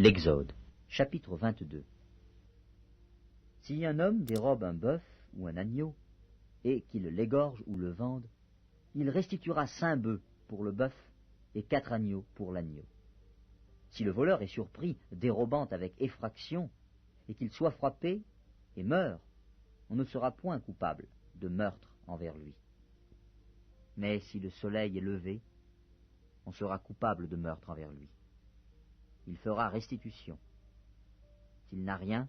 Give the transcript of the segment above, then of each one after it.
L'Exode, chapitre 22. Si un homme dérobe un bœuf ou un agneau, et qu'il l'égorge ou le vende, il restituera 5 bœufs pour le bœuf et 4 agneaux pour l'agneau. Si le voleur est surpris dérobant avec effraction, et qu'il soit frappé et meurt, on ne sera point coupable de meurtre envers lui. Mais si le soleil est levé, on sera coupable de meurtre envers lui. Il fera restitution. S'il n'a rien,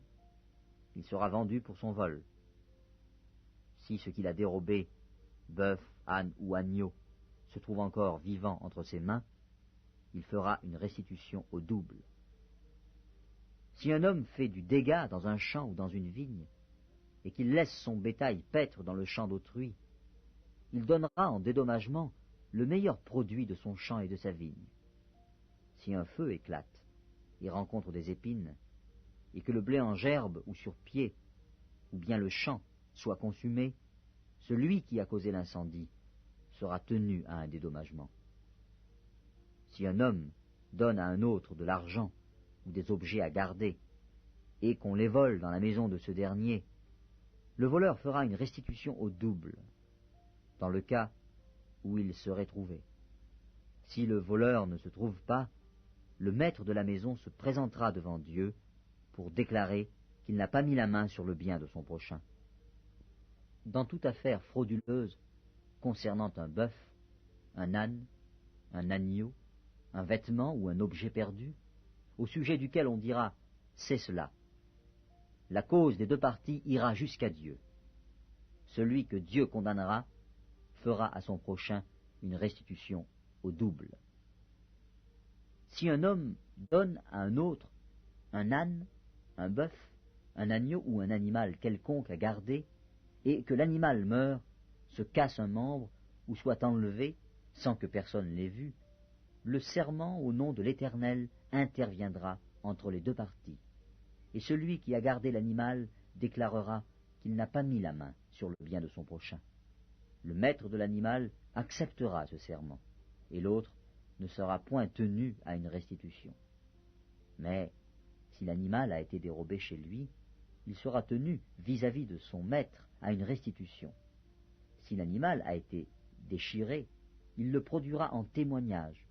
il sera vendu pour son vol. Si ce qu'il a dérobé, bœuf, âne ou agneau, se trouve encore vivant entre ses mains, il fera une restitution au double. Si un homme fait du dégât dans un champ ou dans une vigne, et qu'il laisse son bétail paître dans le champ d'autrui, il donnera en dédommagement le meilleur produit de son champ et de sa vigne. Si un feu éclate et rencontre des épines, et que le blé en gerbe ou sur pied, ou bien le champ soit consumé, celui qui a causé l'incendie sera tenu à un dédommagement. Si un homme donne à un autre de l'argent ou des objets à garder, et qu'on les vole dans la maison de ce dernier, le voleur fera une restitution au double, dans le cas où il serait trouvé. Si le voleur ne se trouve pas, le maître de la maison se présentera devant Dieu pour déclarer qu'il n'a pas mis la main sur le bien de son prochain. Dans toute affaire frauduleuse concernant un bœuf, un âne, un agneau, un vêtement ou un objet perdu, au sujet duquel on dira « c'est cela », la cause des 2 parties ira jusqu'à Dieu. Celui que Dieu condamnera fera à son prochain une restitution au double. Si un homme donne à un autre un âne, un bœuf, un agneau ou un animal quelconque à garder, et que l'animal meure, se casse un membre, ou soit enlevé, sans que personne l'ait vu, le serment au nom de l'Éternel interviendra entre les 2 parties, et celui qui a gardé l'animal déclarera qu'il n'a pas mis la main sur le bien de son prochain. Le maître de l'animal acceptera ce serment, et l'autre ne sera point tenu à une restitution. Mais si l'animal a été dérobé chez lui, il sera tenu vis-à-vis de son maître à une restitution. Si l'animal a été déchiré, il le produira en témoignage,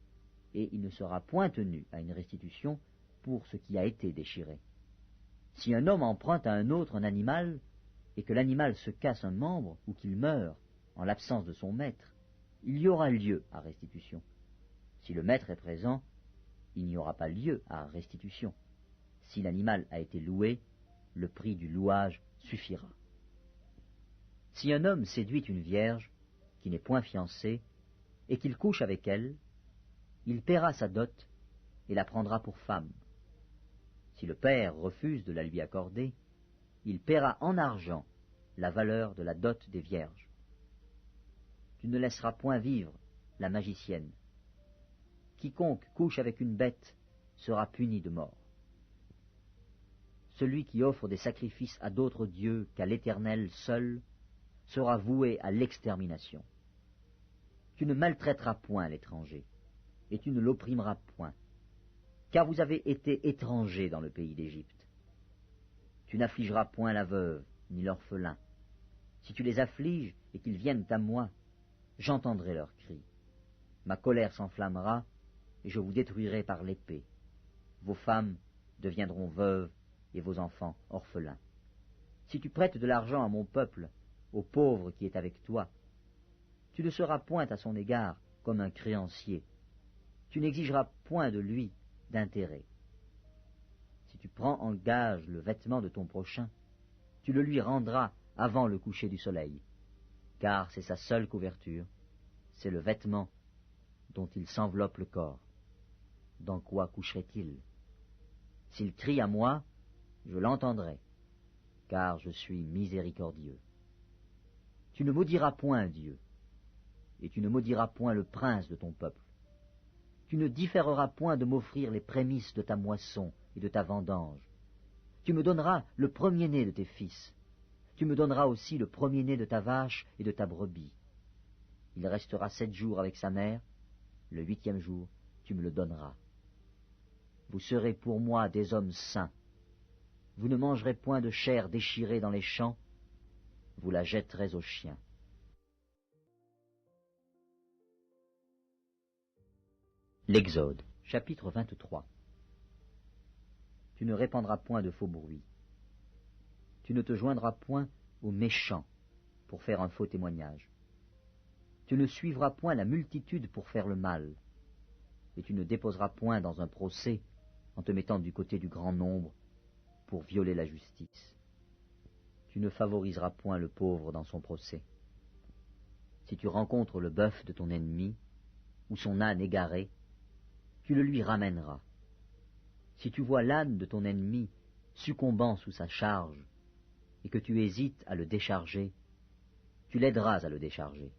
et il ne sera point tenu à une restitution pour ce qui a été déchiré. Si un homme emprunte à un autre un animal, et que l'animal se casse un membre ou qu'il meurt en l'absence de son maître, il y aura lieu à restitution. Si le maître est présent, il n'y aura pas lieu à restitution. Si l'animal a été loué, le prix du louage suffira. Si un homme séduit une vierge, qui n'est point fiancée, et qu'il couche avec elle, il paiera sa dot et la prendra pour femme. Si le père refuse de la lui accorder, il paiera en argent la valeur de la dot des vierges. Tu ne laisseras point vivre la magicienne. Quiconque couche avec une bête sera puni de mort. Celui qui offre des sacrifices à d'autres dieux qu'à l'Éternel seul sera voué à l'extermination. Tu ne maltraiteras point l'étranger, et tu ne l'opprimeras point, car vous avez été étrangers dans le pays d'Égypte. Tu n'affligeras point la veuve, ni l'orphelin. Si tu les affliges et qu'ils viennent à moi, j'entendrai leurs cris. Ma colère s'enflammera, et je vous détruirai par l'épée. Vos femmes deviendront veuves, et vos enfants orphelins. Si tu prêtes de l'argent à mon peuple, au pauvre qui est avec toi, tu ne seras point à son égard comme un créancier. Tu n'exigeras point de lui d'intérêt. Si tu prends en gage le vêtement de ton prochain, tu le lui rendras avant le coucher du soleil, car c'est sa seule couverture, c'est le vêtement dont il s'enveloppe le corps. Dans quoi coucherait-il? S'il crie à moi, je l'entendrai, car je suis miséricordieux. Tu ne maudiras point Dieu, et tu ne maudiras point le prince de ton peuple. Tu ne différeras point de m'offrir les prémices de ta moisson et de ta vendange. Tu me donneras le premier-né de tes fils. Tu me donneras aussi le premier-né de ta vache et de ta brebis. Il restera 7 jours avec sa mère, le 8e jour, tu me le donneras. Vous serez pour moi des hommes saints. Vous ne mangerez point de chair déchirée dans les champs, vous la jetterez aux chiens. L'Exode, chapitre 23. Tu ne répandras point de faux bruits. Tu ne te joindras point aux méchants pour faire un faux témoignage. Tu ne suivras point la multitude pour faire le mal, et tu ne déposeras point dans un procès en te mettant du côté du grand nombre pour violer la justice. Tu ne favoriseras point le pauvre dans son procès. Si tu rencontres le bœuf de ton ennemi, ou son âne égaré, tu le lui ramèneras. Si tu vois l'âne de ton ennemi succombant sous sa charge, et que tu hésites à le décharger, tu l'aideras à le décharger.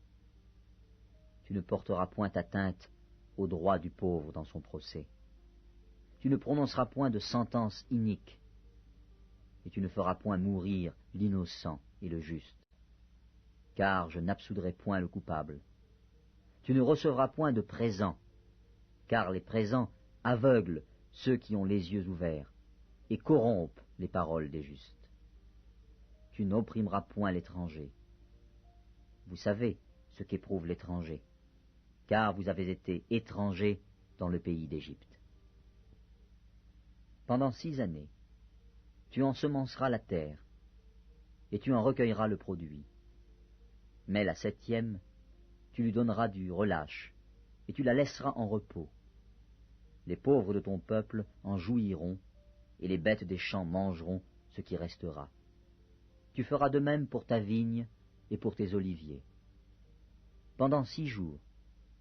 Tu ne porteras point atteinte au droit du pauvre dans son procès. Tu ne prononceras point de sentence inique, et tu ne feras point mourir l'innocent et le juste, car je n'absoudrai point le coupable. Tu ne recevras point de présents, car les présents aveuglent ceux qui ont les yeux ouverts, et corrompent les paroles des justes. Tu n'opprimeras point l'étranger. Vous savez ce qu'éprouve l'étranger, car vous avez été étrangers dans le pays d'Égypte. Pendant 6 années, tu ensemenceras la terre, et tu en recueilleras le produit. Mais la 7e, tu lui donneras du relâche, et tu la laisseras en repos. Les pauvres de ton peuple en jouiront, et les bêtes des champs mangeront ce qui restera. Tu feras de même pour ta vigne et pour tes oliviers. Pendant 6 jours,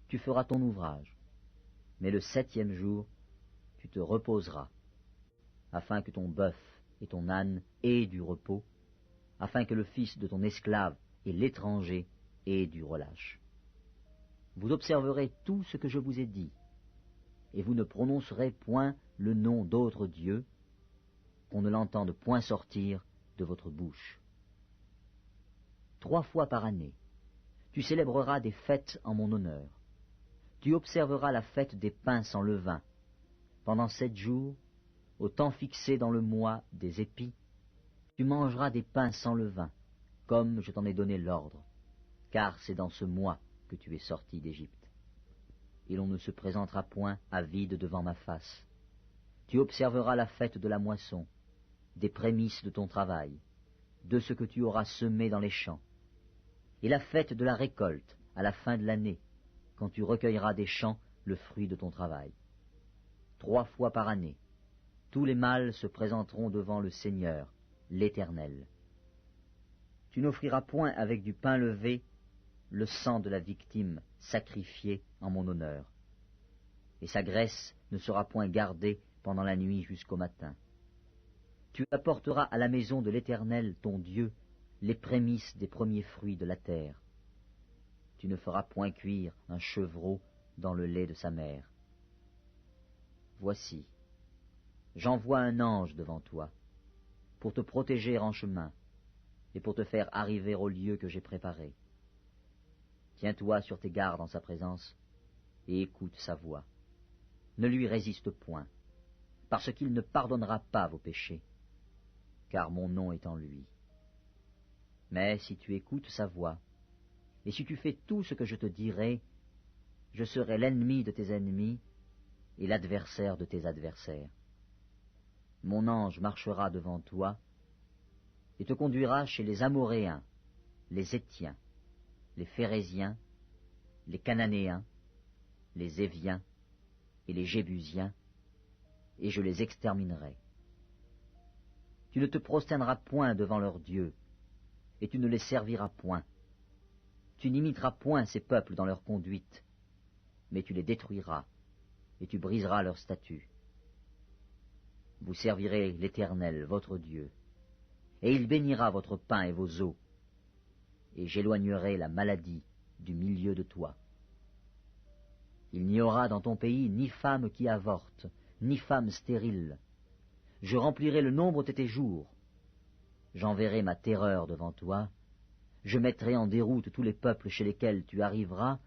tu feras ton ouvrage, mais le 7e jour, tu te reposeras, afin que ton bœuf et ton âne aient du repos, afin que le fils de ton esclave et l'étranger aient du relâche. Vous observerez tout ce que je vous ai dit, et vous ne prononcerez point le nom d'autre Dieu, qu'on ne l'entende point sortir de votre bouche. 3 fois par année, tu célébreras des fêtes en mon honneur. Tu observeras la fête des pains sans levain. Pendant 7 jours, au temps fixé dans le mois des épis, tu mangeras des pains sans levain, comme je t'en ai donné l'ordre, car c'est dans ce mois que tu es sorti d'Égypte. Et l'on ne se présentera point à vide devant ma face. Tu observeras la fête de la moisson, des prémices de ton travail, de ce que tu auras semé dans les champs, et la fête de la récolte à la fin de l'année, quand tu recueilleras des champs le fruit de ton travail. 3 fois par année, tous les mâles se présenteront devant le Seigneur, l'Éternel. Tu n'offriras point avec du pain levé le sang de la victime sacrifiée en mon honneur, et sa graisse ne sera point gardée pendant la nuit jusqu'au matin. Tu apporteras à la maison de l'Éternel ton Dieu les prémices des premiers fruits de la terre. Tu ne feras point cuire un chevreau dans le lait de sa mère. Voici, j'envoie un ange devant toi, pour te protéger en chemin, et pour te faire arriver au lieu que j'ai préparé. Tiens-toi sur tes gardes en sa présence, et écoute sa voix. Ne lui résiste point, parce qu'il ne pardonnera pas vos péchés, car mon nom est en lui. Mais si tu écoutes sa voix, et si tu fais tout ce que je te dirai, je serai l'ennemi de tes ennemis et l'adversaire de tes adversaires. Mon ange marchera devant toi et te conduira chez les Amoréens, les Hétiens, les Phéréziens, les Cananéens, les Éviens et les Jébusiens, et je les exterminerai. Tu ne te prosterneras point devant leurs dieux, et tu ne les serviras point. Tu n'imiteras point ces peuples dans leur conduite, mais tu les détruiras, et tu briseras leurs statuts. Vous servirez l'Éternel, votre Dieu, et il bénira votre pain et vos eaux, et j'éloignerai la maladie du milieu de toi. Il n'y aura dans ton pays ni femme qui avorte, ni femme stérile. Je remplirai le nombre de tes jours. J'enverrai ma terreur devant toi, je mettrai en déroute tous les peuples chez lesquels tu arriveras,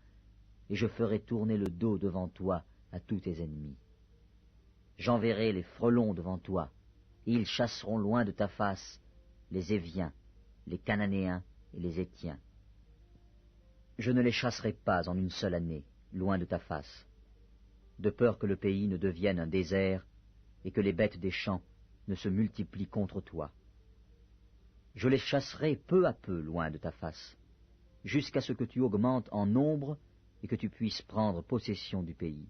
et je ferai tourner le dos devant toi à tous tes ennemis. J'enverrai les frelons devant toi, et ils chasseront loin de ta face les Éviens, les Cananéens et les Hétiens. Je ne les chasserai pas en une seule année, loin de ta face, de peur que le pays ne devienne un désert et que les bêtes des champs ne se multiplient contre toi. Je les chasserai peu à peu loin de ta face, jusqu'à ce que tu augmentes en nombre et que tu puisses prendre possession du pays.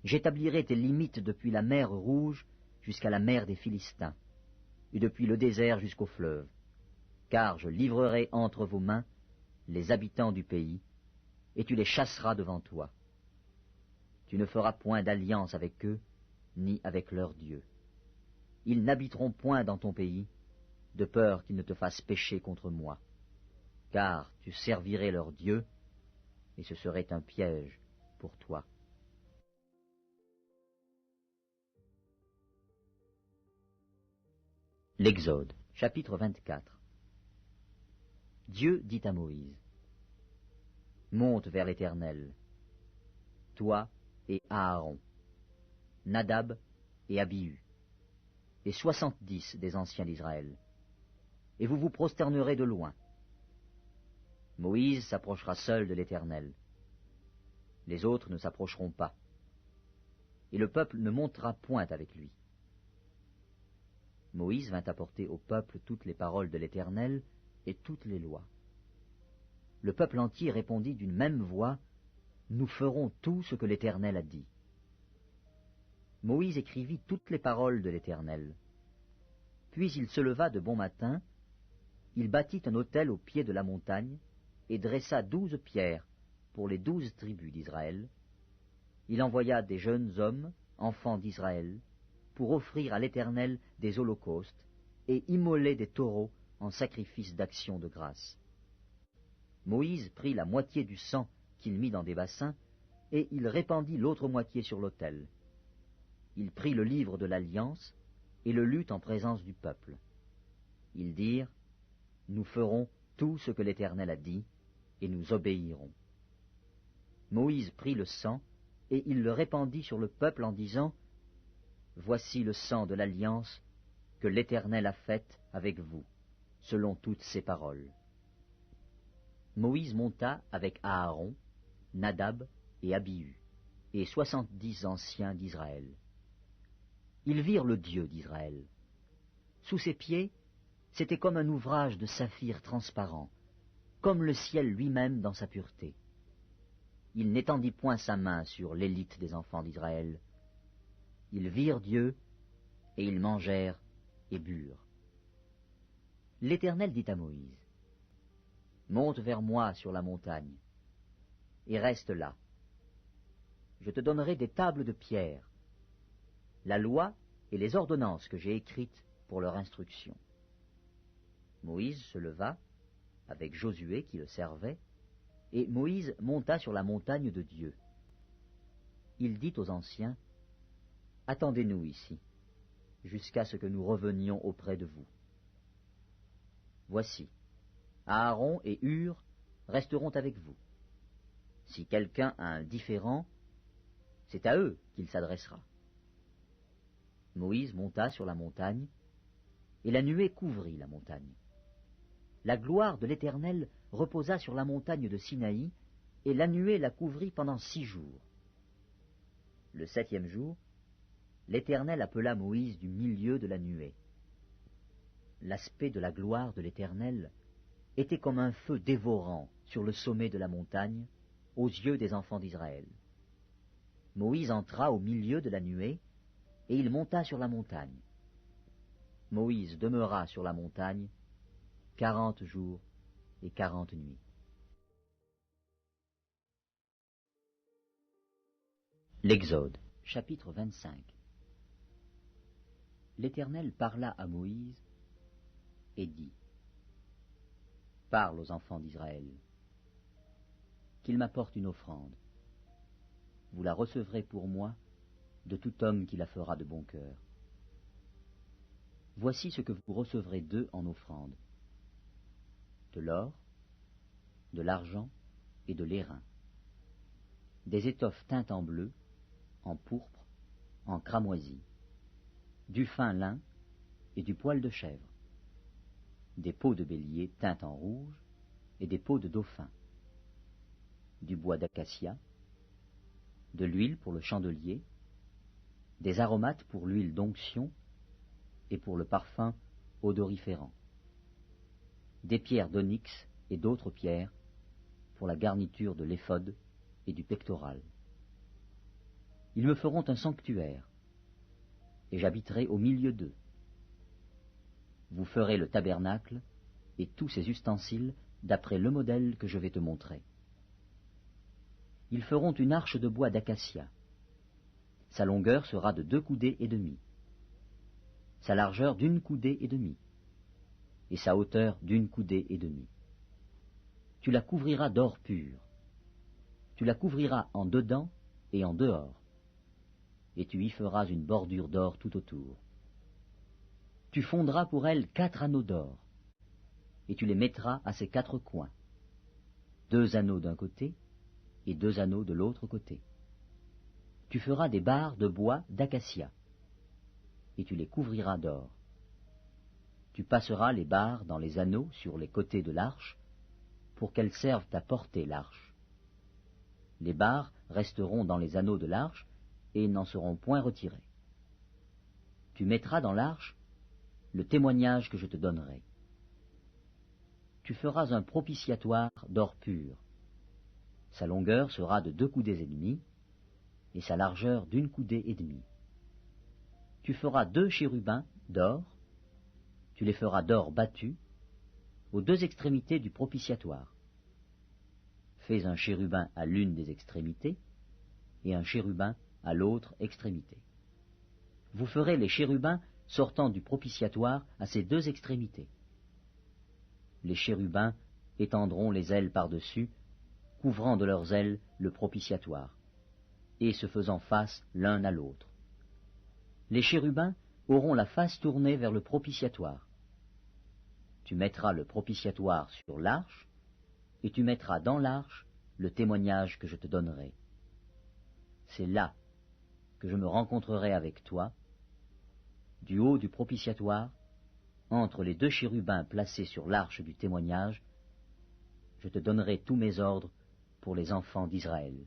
J'établirai tes limites depuis la mer Rouge jusqu'à la mer des Philistins, et depuis le désert jusqu'au fleuve, car je livrerai entre vos mains les habitants du pays, et tu les chasseras devant toi. Tu ne feras point d'alliance avec eux, ni avec leurs dieux. Ils n'habiteront point dans ton pays, de peur qu'ils ne te fassent pécher contre moi, car tu servirais leurs dieux, et ce serait un piège pour toi. L'Exode, chapitre 24. Dieu dit à Moïse, « Monte vers l'Éternel, toi et Aaron, Nadab et Abihu, et 70 des anciens d'Israël, et vous vous prosternerez de loin. » Moïse s'approchera seul de l'Éternel. Les autres ne s'approcheront pas, et le peuple ne montera point avec lui. Moïse vint apporter au peuple toutes les paroles de l'Éternel et toutes les lois. Le peuple entier répondit d'une même voix, « Nous ferons tout ce que l'Éternel a dit. » Moïse écrivit toutes les paroles de l'Éternel. Puis il se leva de bon matin, il bâtit un autel au pied de la montagne, et dressa 12 pierres pour les 12 tribus d'Israël. Il envoya des jeunes hommes, enfants d'Israël, pour offrir à l'Éternel des holocaustes et immoler des taureaux en sacrifice d'action de grâce. Moïse prit la moitié du sang qu'il mit dans des bassins, et il répandit l'autre moitié sur l'autel. Il prit le livre de l'Alliance et le lut en présence du peuple. Ils dirent, « Nous ferons tout ce que l'Éternel a dit, et nous obéirons. » Moïse prit le sang, et il le répandit sur le peuple en disant, « Voici le sang de l'Alliance que l'Éternel a faite avec vous, selon toutes ses paroles. » Moïse monta avec Aaron, Nadab et Abihu, et 70 anciens d'Israël. Ils virent le Dieu d'Israël. Sous ses pieds, c'était comme un ouvrage de saphir transparent, comme le ciel lui-même dans sa pureté. Il n'étendit point sa main sur l'élite des enfants d'Israël. Ils virent Dieu, et ils mangèrent et burent. L'Éternel dit à Moïse, « Monte vers moi sur la montagne, et reste là. Je te donnerai des tables de pierre, la loi et les ordonnances que j'ai écrites pour leur instruction. » Moïse se leva, avec Josué qui le servait, et Moïse monta sur la montagne de Dieu. Il dit aux anciens, « Attendez-nous ici, jusqu'à ce que nous revenions auprès de vous. Voici, Aaron et Hur resteront avec vous. Si quelqu'un a un différend, c'est à eux qu'il s'adressera. » Moïse monta sur la montagne, et la nuée couvrit la montagne. La gloire de l'Éternel reposa sur la montagne de Sinaï, et la nuée la couvrit pendant 6 jours. Le 7e jour, l'Éternel appela Moïse du milieu de la nuée. L'aspect de la gloire de l'Éternel était comme un feu dévorant sur le sommet de la montagne, aux yeux des enfants d'Israël. Moïse entra au milieu de la nuée, et il monta sur la montagne. Moïse demeura sur la montagne 40 jours et 40 nuits. L'Exode, chapitre 25. L'Éternel parla à Moïse et dit, « Parle aux enfants d'Israël, qu'ils m'apportent une offrande. Vous la recevrez pour moi de tout homme qui la fera de bon cœur. Voici ce que vous recevrez d'eux en offrande: de l'or, de l'argent et de l'airain, des étoffes teintes en bleu, en pourpre, en cramoisi, du fin lin et du poil de chèvre, des peaux de bélier teintes en rouge et des peaux de dauphin, du bois d'acacia, de l'huile pour le chandelier, des aromates pour l'huile d'onction et pour le parfum odoriférant, des pierres d'onyx et d'autres pierres pour la garniture de l'éphod et du pectoral. Ils me feront un sanctuaire, et j'habiterai au milieu d'eux. Vous ferez le tabernacle et tous ses ustensiles d'après le modèle que je vais te montrer. Ils feront une arche de bois d'acacia. Sa longueur sera de 2 coudées et demie, sa largeur d'1 coudée et demie, et sa hauteur d'1 coudée et demie. Tu la couvriras d'or pur. Tu la couvriras en dedans et en dehors, et tu y feras une bordure d'or tout autour. Tu fondras pour elle 4 anneaux d'or, et tu les mettras à ses 4 coins, 2 anneaux d'un côté et 2 anneaux de l'autre côté. Tu feras des barres de bois d'acacia, et tu les couvriras d'or. Tu passeras les barres dans les anneaux sur les côtés de l'arche, pour qu'elles servent à porter l'arche. Les barres resteront dans les anneaux de l'arche, et n'en seront point retirées. Tu mettras dans l'arche le témoignage que je te donnerai. Tu feras un propitiatoire d'or pur. Sa longueur sera de 2 coudées et demie, et sa largeur d'1 coudée et demie. Tu feras 2 chérubins d'or, tu les feras d'or battu, aux 2 extrémités du propitiatoire. Fais un chérubin à l'une des extrémités, et un chérubin à l'autre extrémité. Vous ferez les chérubins sortant du propitiatoire à ces 2 extrémités. Les chérubins étendront les ailes par-dessus, couvrant de leurs ailes le propitiatoire, et se faisant face l'un à l'autre. Les chérubins auront la face tournée vers le propitiatoire. Tu mettras le propitiatoire sur l'arche, et tu mettras dans l'arche le témoignage que je te donnerai. C'est là que je me rencontrerai avec toi, du haut du propitiatoire, entre les 2 chérubins placés sur l'arche du témoignage, je te donnerai tous mes ordres pour les enfants d'Israël.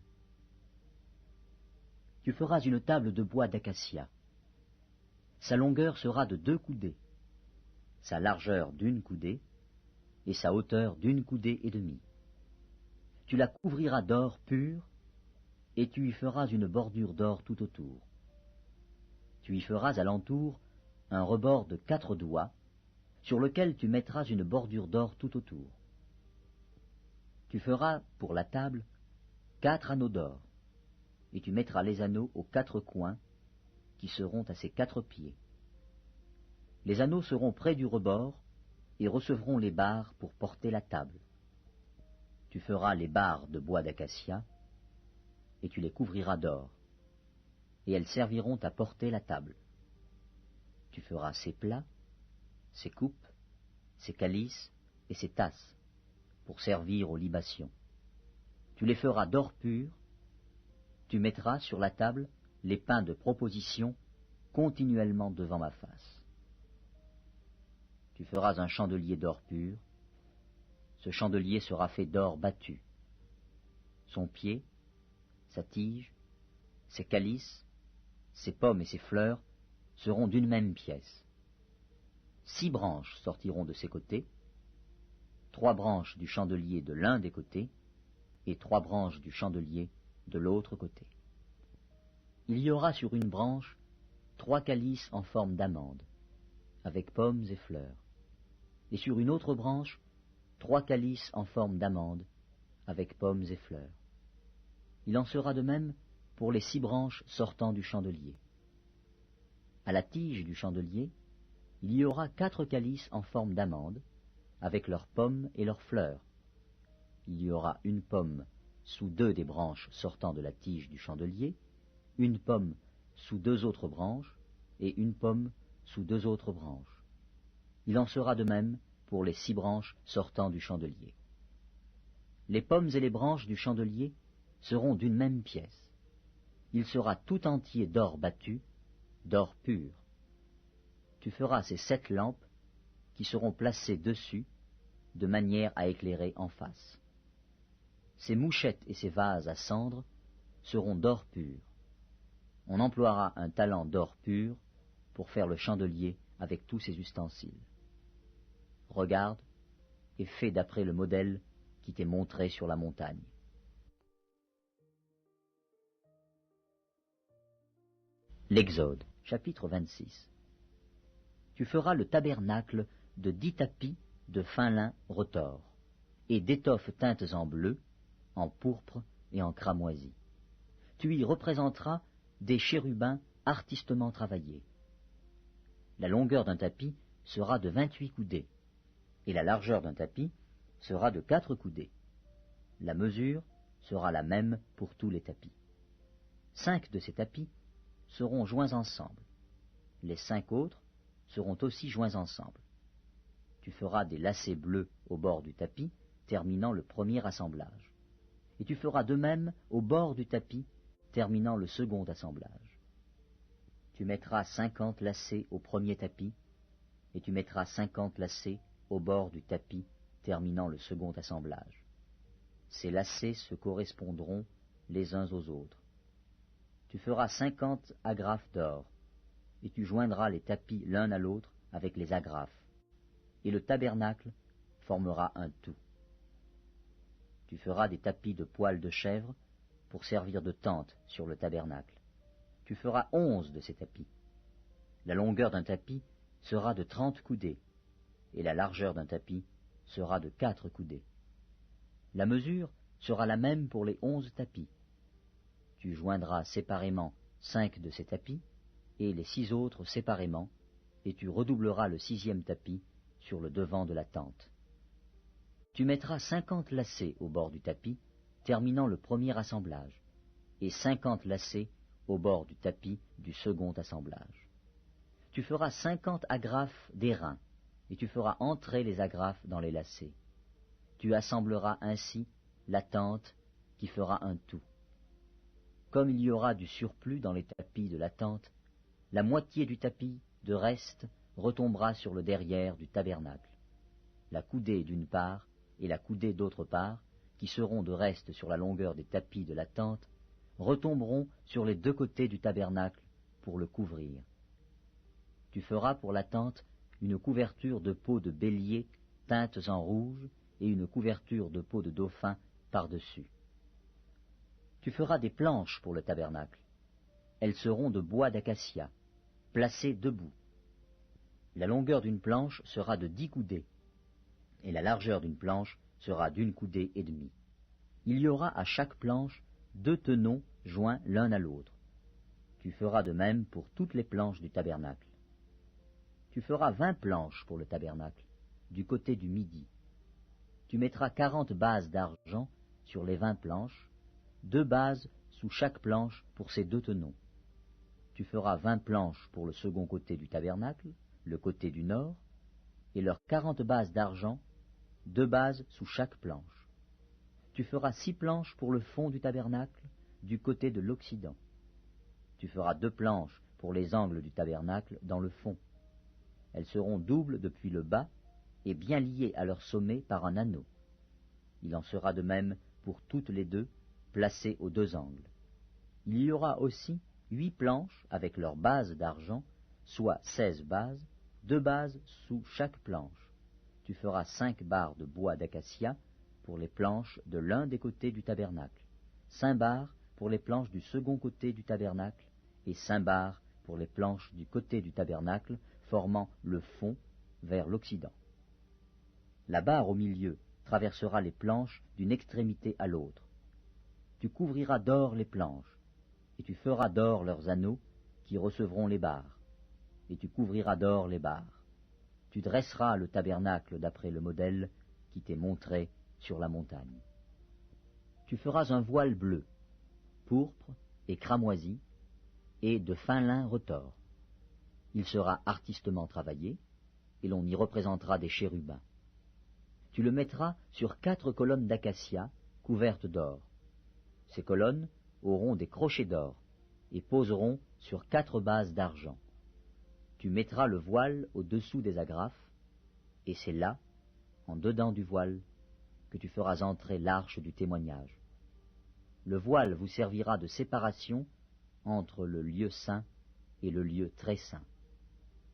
Tu feras une table de bois d'acacia. Sa longueur sera de 2 coudées, sa largeur d'1 coudée, et sa hauteur d'1 coudée et demie. Tu la couvriras d'or pur, et tu y feras une bordure d'or tout autour. Tu y feras à l'entour un rebord de 4 doigts, sur lequel tu mettras une bordure d'or tout autour. Tu feras, pour la table, 4 anneaux d'or, et tu mettras les anneaux aux 4 coins, qui seront à ses 4 pieds. Les anneaux seront près du rebord, et recevront les barres pour porter la table. Tu feras les barres de bois d'acacia, et tu les couvriras d'or, et elles serviront à porter la table. Tu feras ses plats, ses coupes, ses calices et ses tasses, pour servir aux libations. Tu les feras d'or pur, tu mettras sur la table les pains de proposition continuellement devant ma face. Tu feras un chandelier d'or pur, ce chandelier sera fait d'or battu. Son pied, sa tige, ses calices, ses pommes et ses fleurs seront d'une même pièce. 6 branches sortiront de ses côtés, 3 branches du chandelier de l'un des côtés, et 3 branches du chandelier de l'autre côté. Il y aura sur une branche 3 calices en forme d'amande, avec pommes et fleurs, et sur une autre branche 3 calices en forme d'amande, avec pommes et fleurs. Il en sera de même pour les 6 branches sortant du chandelier. À la tige du chandelier, il y aura 4 calices en forme d'amande, avec leurs pommes et leurs fleurs. Il y aura une pomme sous 2 des branches sortant de la tige du chandelier, une pomme sous 2 autres branches, et une pomme sous 2 autres branches. Il en sera de même pour les 6 branches sortant du chandelier. Les pommes et les branches du chandelier seront d'une même pièce. Il sera tout entier d'or battu d'or pur. Tu feras ces 7 lampes qui seront placées dessus, de manière à éclairer en face. Ces mouchettes et ces vases à cendre seront d'or pur. On emploiera un talent d'or pur pour faire le chandelier avec tous ses ustensiles. Regarde et fais d'après le modèle qui t'est montré sur la montagne. L'Exode, chapitre 26. Tu feras le tabernacle de 10 tapis de fin lin retors, et d'étoffes teintes en bleu, en pourpre et en cramoisi. Tu y représenteras des chérubins artistement travaillés. La longueur d'un tapis sera de 28 coudées, et la largeur d'un tapis sera de 4 coudées. La mesure sera la même pour tous les tapis. 5 de ces tapis seront joints ensemble. Les 5 autres seront aussi joints ensemble. Tu feras des lacets bleus au bord du tapis, terminant le premier assemblage. Et tu feras de même au bord du tapis, terminant le second assemblage. Tu mettras 50 lacets au premier tapis, et tu mettras 50 lacets au bord du tapis, terminant le second assemblage. Ces lacets se correspondront les uns aux autres. Tu feras 50 agrafes d'or, et tu joindras les tapis l'un à l'autre avec les agrafes, et le tabernacle formera un tout. Tu feras des tapis de poils de chèvre pour servir de tente sur le tabernacle. Tu feras 11 de ces tapis. La longueur d'un tapis sera de 30 coudées, et la largeur d'un tapis sera de 4 coudées. La mesure sera la même pour les 11 tapis. Tu joindras séparément 5 de ces tapis, et les 6 autres séparément, et tu redoubleras le 6e tapis sur le devant de la tente. Tu mettras 50 lacets au bord du tapis, terminant le premier assemblage, et 50 lacets au bord du tapis du second assemblage. Tu feras 50 agrafes d'airain, et tu feras entrer les agrafes dans les lacets. Tu assembleras ainsi la tente qui fera un tout. Comme il y aura du surplus dans les tapis de la tente, la moitié du tapis de reste retombera sur le derrière du tabernacle. La coudée d'une part et la coudée d'autre part, qui seront de reste sur la longueur des tapis de la tente, retomberont sur les 2 côtés du tabernacle pour le couvrir. Tu feras pour la tente une couverture de peau de bélier teintes en rouge et une couverture de peau de dauphin par-dessus. Tu feras des planches pour le tabernacle. Elles seront de bois d'acacia, placées debout. La longueur d'une planche sera de 10 coudées, et la largeur d'une planche sera d'1 coudée et demie. Il y aura à chaque planche 2 tenons joints l'un à l'autre. Tu feras de même pour toutes les planches du tabernacle. Tu feras 20 planches pour le tabernacle, du côté du midi. Tu mettras 40 bases d'argent sur les 20 planches, 2 bases sous chaque planche pour ces 2 tenons. Tu feras 20 planches pour le second côté du tabernacle, le côté du nord, et leurs 40 bases d'argent, 2 bases sous chaque planche. Tu feras 6 planches pour le fond du tabernacle, du côté de l'occident. Tu feras 2 planches pour les angles du tabernacle dans le fond. Elles seront doubles depuis le bas et bien liées à leur sommet par un anneau. Il en sera de même pour toutes les 2, placées aux 2 angles. Il y aura aussi 8 planches avec leurs bases d'argent, soit 16 bases, 2 bases sous chaque planche. Tu feras 5 barres de bois d'acacia pour les planches de l'un des côtés du tabernacle, 5 barres pour les planches du second côté du tabernacle, et 5 barres pour les planches du côté du tabernacle formant le fond vers l'occident. La barre au milieu traversera les planches d'une extrémité à l'autre. Tu couvriras d'or les planches, et tu feras d'or leurs anneaux qui recevront les barres, et tu couvriras d'or les barres. Tu dresseras le tabernacle d'après le modèle qui t'est montré sur la montagne. Tu feras un voile bleu, pourpre et cramoisi, et de fin lin retors. Il sera artistement travaillé, et l'on y représentera des chérubins. Tu le mettras sur 4 colonnes d'acacia couvertes d'or. Ces colonnes auront des crochets d'or, et poseront sur 4 bases d'argent. Tu mettras le voile au-dessous des agrafes, et c'est là, en dedans du voile, que tu feras entrer l'arche du témoignage. Le voile vous servira de séparation entre le lieu saint et le lieu très saint.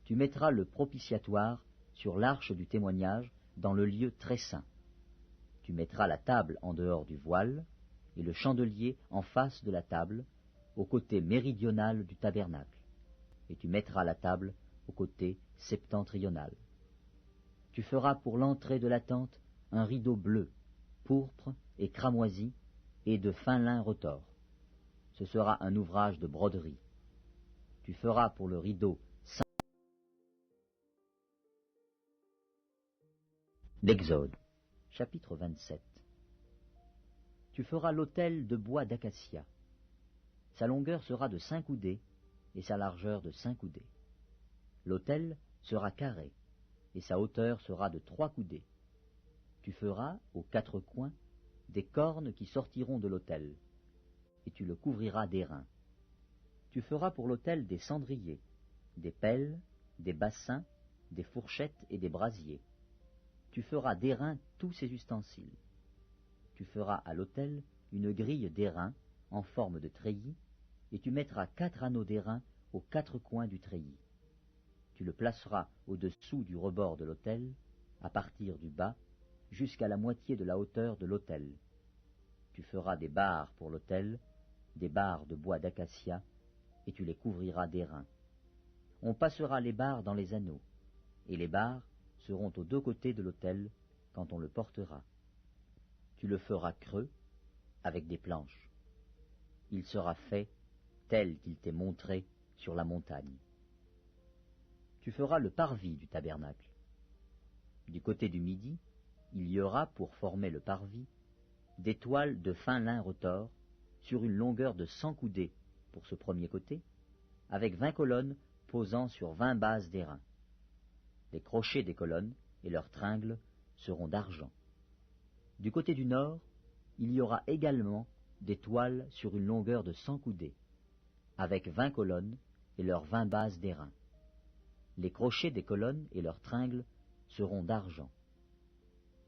Tu mettras le propitiatoire sur l'arche du témoignage dans le lieu très saint. Tu mettras la table en dehors du voile et le chandelier en face de la table, au côté méridional du tabernacle, et tu mettras la table au côté septentrional. Tu feras pour l'entrée de la tente un rideau bleu, pourpre et cramoisi, et de fin lin retors. Ce sera un ouvrage de broderie. Tu feras pour le rideau L'Exode, chapitre 27. Tu feras l'autel de bois d'acacia. Sa longueur sera de 5 coudées, et sa largeur de 5 coudées. L'autel sera carré, et sa hauteur sera de 3 coudées. Tu feras, aux 4 coins, des cornes qui sortiront de l'autel, et tu le couvriras d'airain. Tu feras pour l'autel des cendriers, des pelles, des bassins, des fourchettes et des brasiers. Tu feras d'airain tous ces ustensiles. Tu feras à l'autel une grille d'airain en forme de treillis, et tu mettras 4 anneaux d'airain aux 4 coins du treillis. Tu le placeras au-dessous du rebord de l'autel, à partir du bas, jusqu'à la moitié de la hauteur de l'autel. Tu feras des barres pour l'autel, des barres de bois d'acacia, et tu les couvriras d'airain. On passera les barres dans les anneaux, et les barres seront aux 2 côtés de l'autel quand on le portera. Tu le feras creux, avec des planches. Il sera fait tel qu'il t'est montré sur la montagne. Tu feras le parvis du tabernacle. Du côté du midi, il y aura, pour former le parvis, des toiles de fin lin retors sur une longueur de 100 coudées pour ce premier côté, avec 20 colonnes posant sur 20 bases d'airain. Les crochets des colonnes et leurs tringles seront d'argent. Du côté du nord, il y aura également des toiles sur une longueur de 100 coudées, avec 20 colonnes et leurs 20 bases d'airain. Les crochets des colonnes et leurs tringles seront d'argent.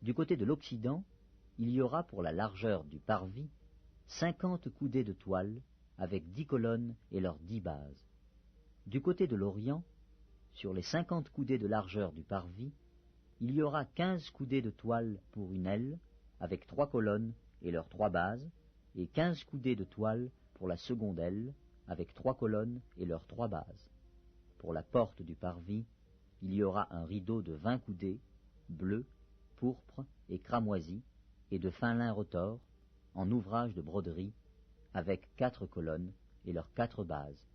Du côté de l'Occident, il y aura pour la largeur du parvis 50 coudées de toile, avec 10 colonnes et leurs 10 bases. Du côté de l'Orient, sur les 50 coudées de largeur du parvis, il y aura 15 coudées de toile pour une aile, avec 3 colonnes et leurs 3 bases, et 15 coudées de toile pour la seconde aile, avec 3 colonnes et leurs 3 bases. Pour la porte du parvis, il y aura un rideau de 20 coudées, bleu, pourpre et cramoisi, et de fin lin retors, en ouvrage de broderie, avec 4 colonnes et leurs 4 bases.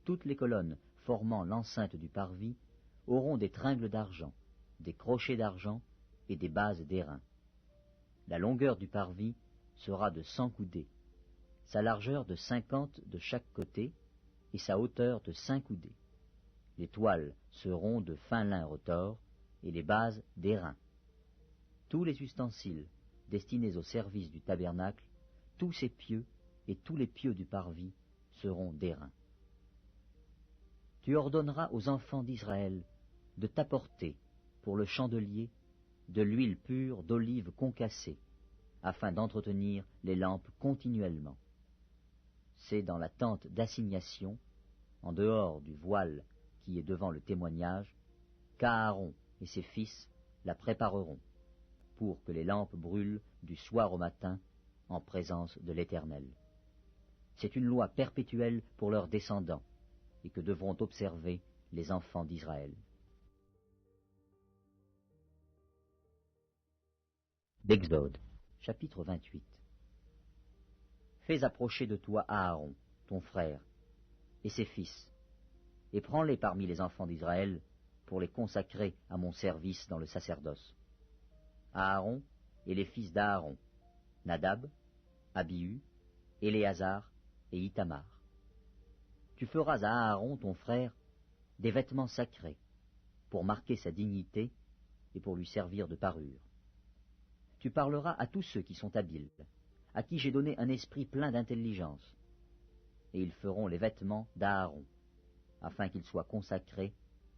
Toutes les colonnes formant l'enceinte du parvis auront des tringles d'argent, des crochets d'argent et des bases d'airain. La longueur du parvis sera de 100 coudées, sa largeur de 50 de chaque côté, et sa hauteur de 5 coudées. Les toiles seront de fin lin retors, et les bases d'airain. Tous les ustensiles destinés au service du tabernacle, tous ses pieux et tous les pieux du parvis seront d'airain. Tu ordonneras aux enfants d'Israël de t'apporter, pour le chandelier, de l'huile pure d'olive concassée, afin d'entretenir les lampes continuellement. C'est dans la tente d'assignation, en dehors du voile qui est devant le témoignage, qu'Aaron et ses fils la prépareront, pour que les lampes brûlent du soir au matin en présence de l'Éternel. C'est une loi perpétuelle pour leurs descendants, et que devront observer les enfants d'Israël. D'Exode, chapitre 28. Fais approcher de toi Aaron, ton frère, et ses fils, et prends-les parmi les enfants d'Israël pour les consacrer à mon service dans le sacerdoce. Aaron et les fils d'Aaron, Nadab, Abihu, Éléazar et Ithamar. Tu feras à Aaron, ton frère, des vêtements sacrés, pour marquer sa dignité et pour lui servir de parure. Tu parleras à tous ceux qui sont habiles, à qui j'ai donné un esprit plein d'intelligence, et ils feront les vêtements d'Aaron, afin qu'il soit consacré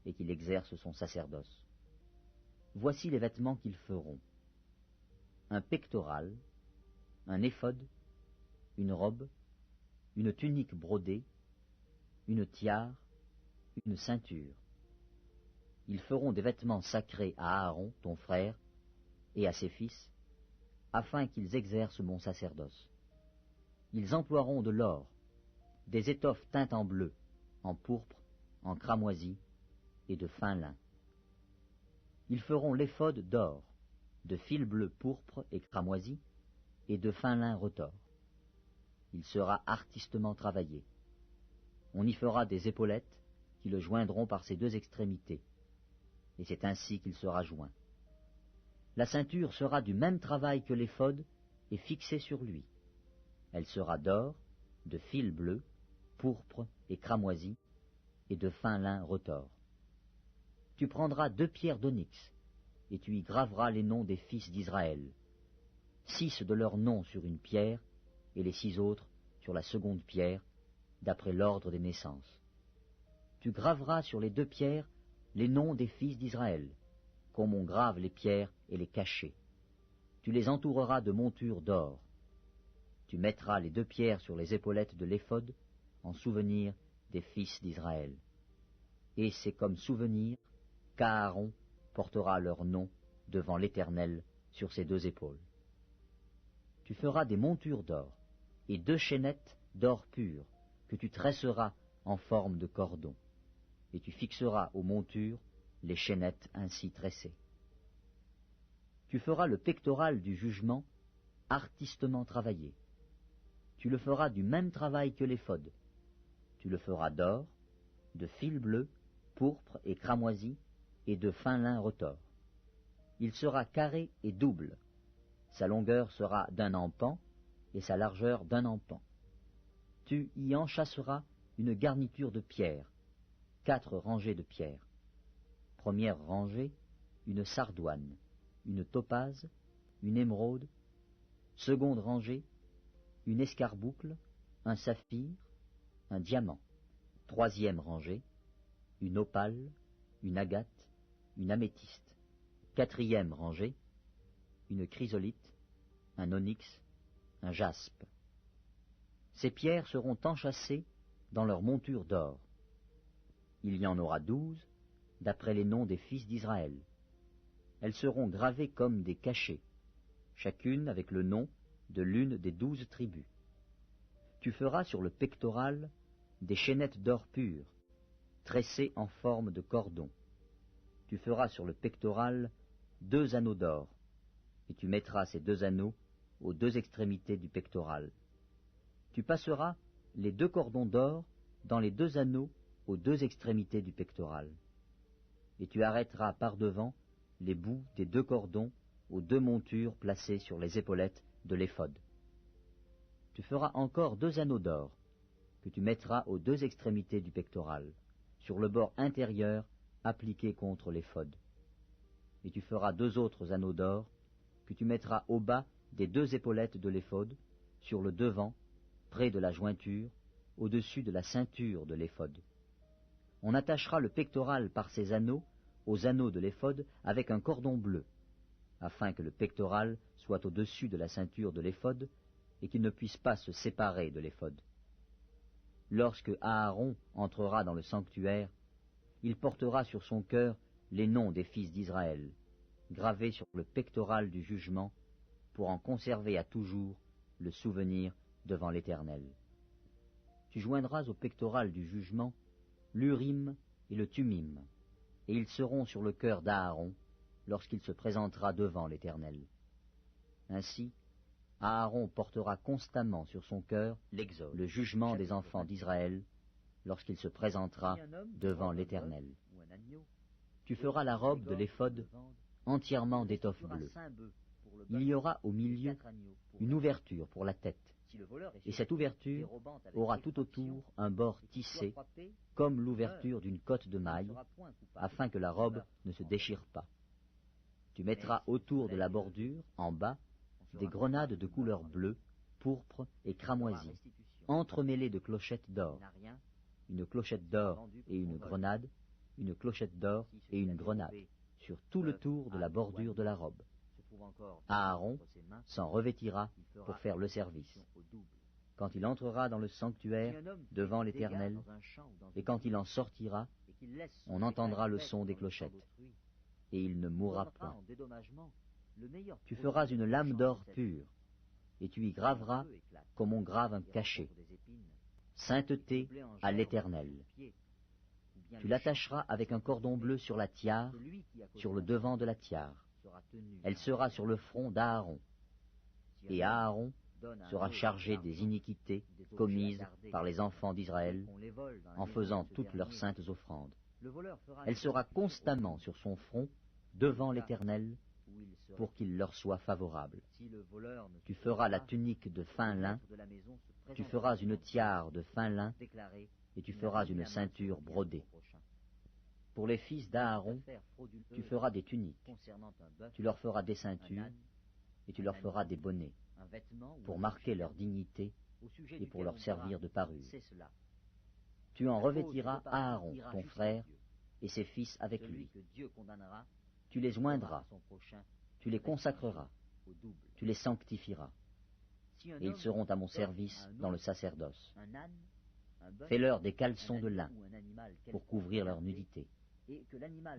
et qu'il exerce son sacerdoce. Voici les vêtements qu'ils feront: un pectoral, un éphod, une robe, une tunique brodée, une tiare, une ceinture. Ils feront des vêtements sacrés à Aaron, ton frère, et à ses fils, afin qu'ils exercent mon sacerdoce. Ils emploieront de l'or, des étoffes teintes en bleu, en pourpre, en cramoisi et de fin lin. Ils feront l'éphod d'or, de fil bleu pourpre et cramoisi, et de fin lin retors. Il sera artistement travaillé. On y fera des épaulettes qui le joindront par ses deux extrémités, et c'est ainsi qu'il sera joint. La ceinture sera du même travail que l'éphod et fixée sur lui. Elle sera d'or, de fil bleu, pourpre et cramoisi, et de fin lin retors. Tu prendras 2 pierres d'onyx, et tu y graveras les noms des fils d'Israël, 6 de leurs noms sur une pierre, et les 6 autres sur la seconde pierre, d'après l'ordre des naissances. Tu graveras sur les 2 pierres les noms des fils d'Israël, comme on grave les pierres et les cachets. Tu les entoureras de montures d'or. Tu mettras les 2 pierres sur les épaulettes de l'éphod, en souvenir des fils d'Israël. Et c'est comme souvenir qu'Aaron portera leur nom devant l'Éternel sur ses 2 épaules. Tu feras des montures d'or, et 2 chaînettes d'or pur, que tu tresseras en forme de cordon, et tu fixeras aux montures les chaînettes ainsi tressées. Tu feras le pectoral du jugement artistement travaillé. Tu le feras du même travail que l'éphod. Tu le feras d'or, de fil bleu, pourpre et cramoisi, et de fin lin retors. Il sera carré et double. Sa longueur sera d'1 empan, et sa largeur d'1 empan. Tu y enchâsseras une garniture de pierre, 4 rangées de pierres. Première rangée, une sardoine, une topaze, une émeraude. Seconde rangée, une escarboucle, un saphir, un diamant. Troisième rangée, une opale, une agate, une améthyste. Quatrième rangée, une chrysolite, un onyx, un jaspe. Ces pierres seront enchâssées dans leur monture d'or. Il y en aura 12, d'après les noms des fils d'Israël. Elles seront gravées comme des cachets, chacune avec le nom de l'une des 12 tribus. Tu feras sur le pectoral des chaînettes d'or pur, tressées en forme de cordon. Tu feras sur le pectoral 2 anneaux d'or, et tu mettras ces 2 anneaux aux 2 extrémités du pectoral. Tu passeras les 2 cordons d'or dans les 2 anneaux aux 2 extrémités du pectoral. Et tu arrêteras par devant les bouts des 2 cordons aux 2 montures placées sur les épaulettes de l'éphod. Tu feras encore 2 anneaux d'or, que tu mettras aux 2 extrémités du pectoral, sur le bord intérieur appliqué contre l'éphod. Et tu feras 2 autres anneaux d'or, que tu mettras au bas des 2 épaulettes de l'éphod, sur le devant, près de la jointure, au-dessus de la ceinture de l'éphod. On attachera le pectoral par ces anneaux aux anneaux de l'éphod avec un cordon bleu, afin que le pectoral soit au-dessus de la ceinture de l'éphod et qu'il ne puisse pas se séparer de l'éphod. Lorsque Aaron entrera dans le sanctuaire, il portera sur son cœur les noms des fils d'Israël, gravés sur le pectoral du jugement, pour en conserver à toujours le souvenir devant l'Éternel. Tu joindras au pectoral du jugement l'Urim et le Thummim, et ils seront sur le cœur d'Aaron lorsqu'il se présentera devant l'Éternel. Ainsi, Aaron portera constamment sur son cœur le jugement des enfants d'Israël lorsqu'il se présentera devant l'Éternel. Tu feras la robe de l'éphod entièrement d'étoffe bleue. Il y aura au milieu une ouverture pour la tête, et cette ouverture aura tout autour un bord tissé, comme l'ouverture d'une cotte de maille, afin que la robe ne se déchire pas. Tu mettras autour de la bordure, en bas, des grenades de couleur bleue, pourpre et cramoisie, entremêlées de clochettes d'or, une clochette d'or et une grenade, une clochette d'or et une grenade, sur tout le tour de la bordure de la robe. Aaron s'en revêtira pour faire le service. Quand il entrera dans le sanctuaire devant l'Éternel, et quand il en sortira, on entendra le son des clochettes, et il ne mourra point. Tu feras une lame d'or pure, et tu y graveras comme on grave un cachet. Sainteté à l'Éternel. Tu l'attacheras avec un cordon bleu sur la tiare, sur le devant de la tiare. Elle sera sur le front d'Aaron. Et Aaron sera chargé des iniquités commises par les enfants d'Israël en faisant toutes leurs saintes offrandes. Elle sera constamment sur son front devant l'Éternel pour qu'il leur soit favorable. Tu feras la tunique de fin lin, tu feras une tiare de fin lin, et tu feras une ceinture brodée. Pour les fils d'Aaron, tu feras des tuniques, tu leur feras des ceintures, et tu leur feras des bonnets, pour marquer leur dignité et pour leur servir de parure. Tu en revêtiras Aaron, ton frère, et ses fils avec lui. Tu les oindras, tu les consacreras, tu les sanctifieras, et ils seront à mon service dans le sacerdoce. Fais-leur des caleçons de lin pour couvrir leur nudité.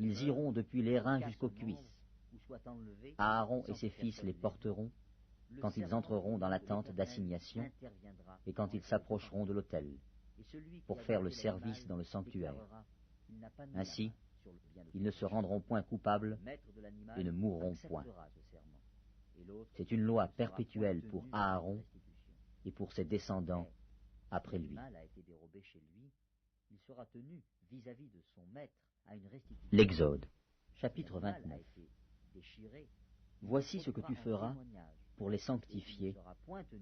Ils iront depuis les reins jusqu'aux cuisses. Aaron et ses fils les porteront quand ils entreront dans la tente d'assignation et quand ils s'approcheront de l'autel pour faire le service dans le sanctuaire. Ainsi, ils ne se rendront point coupables et ne mourront point. C'est une loi perpétuelle pour Aaron et pour ses descendants après lui. L'Exode, chapitre 29. Voici ce que tu feras pour les sanctifier,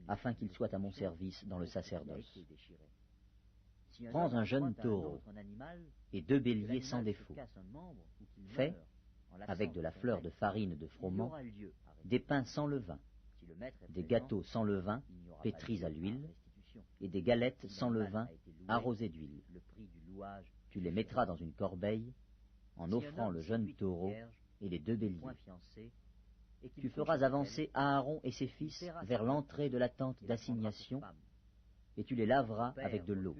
afin qu'ils soient à mon service dans le sacerdoce. Prends un jeune taureau et 2 béliers sans défaut. Fais, avec de la fleur de farine de froment, des pains sans levain, des gâteaux sans levain, pétris à l'huile, et des galettes sans levain, arrosées d'huile. Tu les mettras dans une corbeille, en offrant le jeune taureau et les 2 béliers. Tu feras avancer Aaron et ses fils vers l'entrée de la tente d'assignation, et tu les laveras avec de l'eau.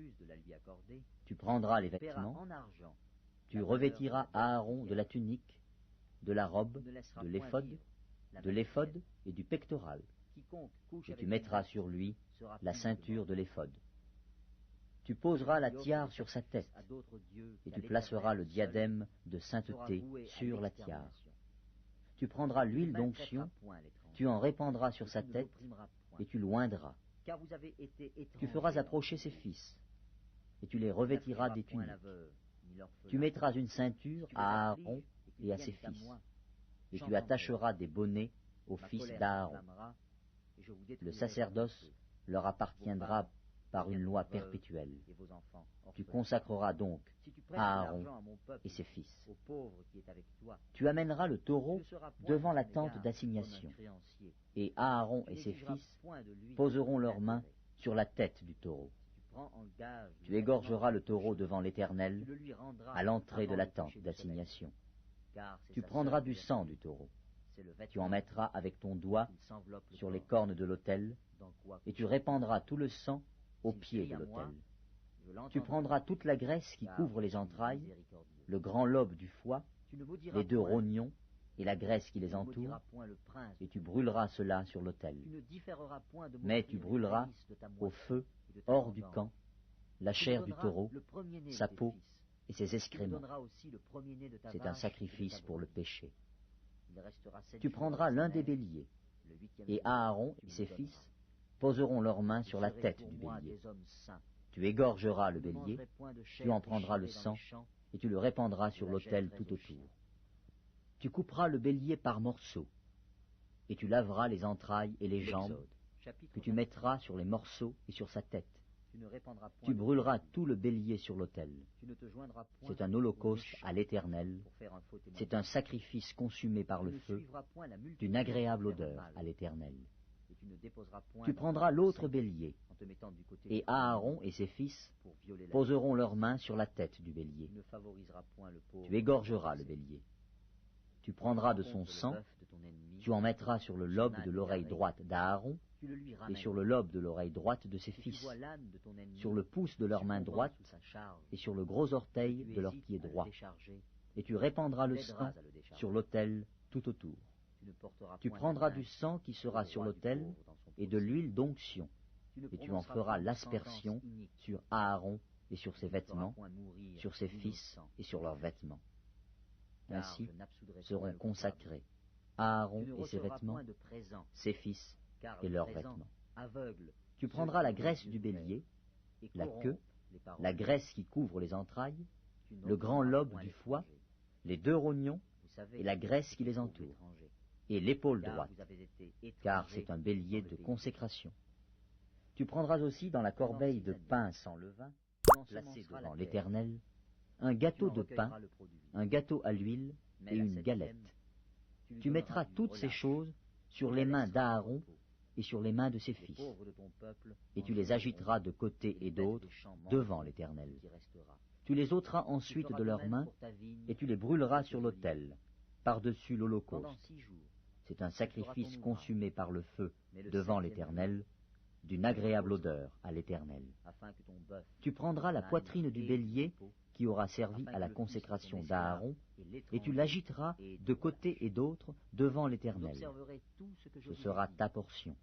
Tu prendras les vêtements, tu revêtiras Aaron de la tunique, de la robe, de l'éphod et du pectoral, et tu mettras sur lui la ceinture de l'éphod. Tu poseras la tiare sur sa tête, et tu placeras le diadème de sainteté sur la tiare. Tu prendras l'huile d'onction, tu en répandras sur sa tête, et tu l'oindras. Tu feras approcher ses fils, et tu les revêtiras des tuniques. Tu mettras une ceinture à Aaron et à ses fils, et tu attacheras des bonnets aux fils d'Aaron. Le sacerdoce leur appartiendra par une loi perpétuelle. Tu consacreras donc Aaron et ses fils. Tu amèneras le taureau devant la tente d'assignation, et Aaron et ses fils poseront leurs mains sur la tête du taureau. Tu égorgeras le taureau devant l'Éternel à l'entrée de la tente d'assignation. Tu prendras du sang du taureau. Tu en mettras avec ton doigt sur les cornes de l'autel, et tu répandras tout le sang au pied de l'autel. Tu prendras toute la graisse qui couvre les entrailles, le grand lobe du foie, les 2 rognons et la graisse qui les entoure, et tu brûleras cela sur l'autel. Mais tu brûleras au feu, hors du camp, la chair du taureau, sa peau et ses excréments. C'est un sacrifice pour le péché. Tu prendras l'un des béliers, et Aaron et ses fils poseront leurs mains sur la tête du bélier. Tu égorgeras le bélier, tu en prendras le sang, et tu le répandras sur l'autel tout autour. Tu couperas le bélier par morceaux, et tu laveras les entrailles et les jambes, que tu mettras sur les morceaux et sur sa tête. Tu brûleras tout le bélier sur l'autel. C'est un holocauste à l'Éternel, c'est un sacrifice consumé par le feu, d'une agréable odeur à l'Éternel. Tu prendras l'autre bélier, et Aaron et ses fils poseront leurs mains sur la tête du bélier. Tu égorgeras le bélier. Tu prendras de son sang, tu en mettras sur le lobe de l'oreille droite d'Aaron et sur le lobe de l'oreille droite de ses fils, sur le pouce de leur main droite et sur le gros orteil de leur pied droit. Et tu répandras le sang sur l'autel tout autour. Tu prendras du sang qui sera sur l'autel et de l'huile d'onction, et tu en feras l'aspersion sur Aaron et sur ses vêtements, sur ses fils et sur leurs vêtements. Ainsi seront consacrés Aaron et ses vêtements, ses fils et leurs vêtements. Tu prendras la graisse du bélier, la queue, la graisse qui couvre les entrailles, le grand lobe du foie, les 2 rognons et la graisse qui les entoure, et l'épaule droite, car c'est un bélier de consécration. Tu prendras aussi dans la corbeille de pain sans levain, placé devant l'Éternel, un gâteau de pain, un gâteau à l'huile et une galette. Tu mettras toutes ces choses sur les mains d'Aaron et sur les mains de ses fils, et tu les agiteras de côté et d'autre devant l'Éternel. Tu les ôteras ensuite de leurs mains, et tu les brûleras sur l'autel, par-dessus l'holocauste. C'est un sacrifice consumé par le feu devant l'Éternel, d'une agréable odeur à l'Éternel. Tu prendras la poitrine du bélier qui aura servi à la consécration d'Aaron, et tu l'agiteras de côté et d'autre devant l'Éternel. Ce sera ta portion.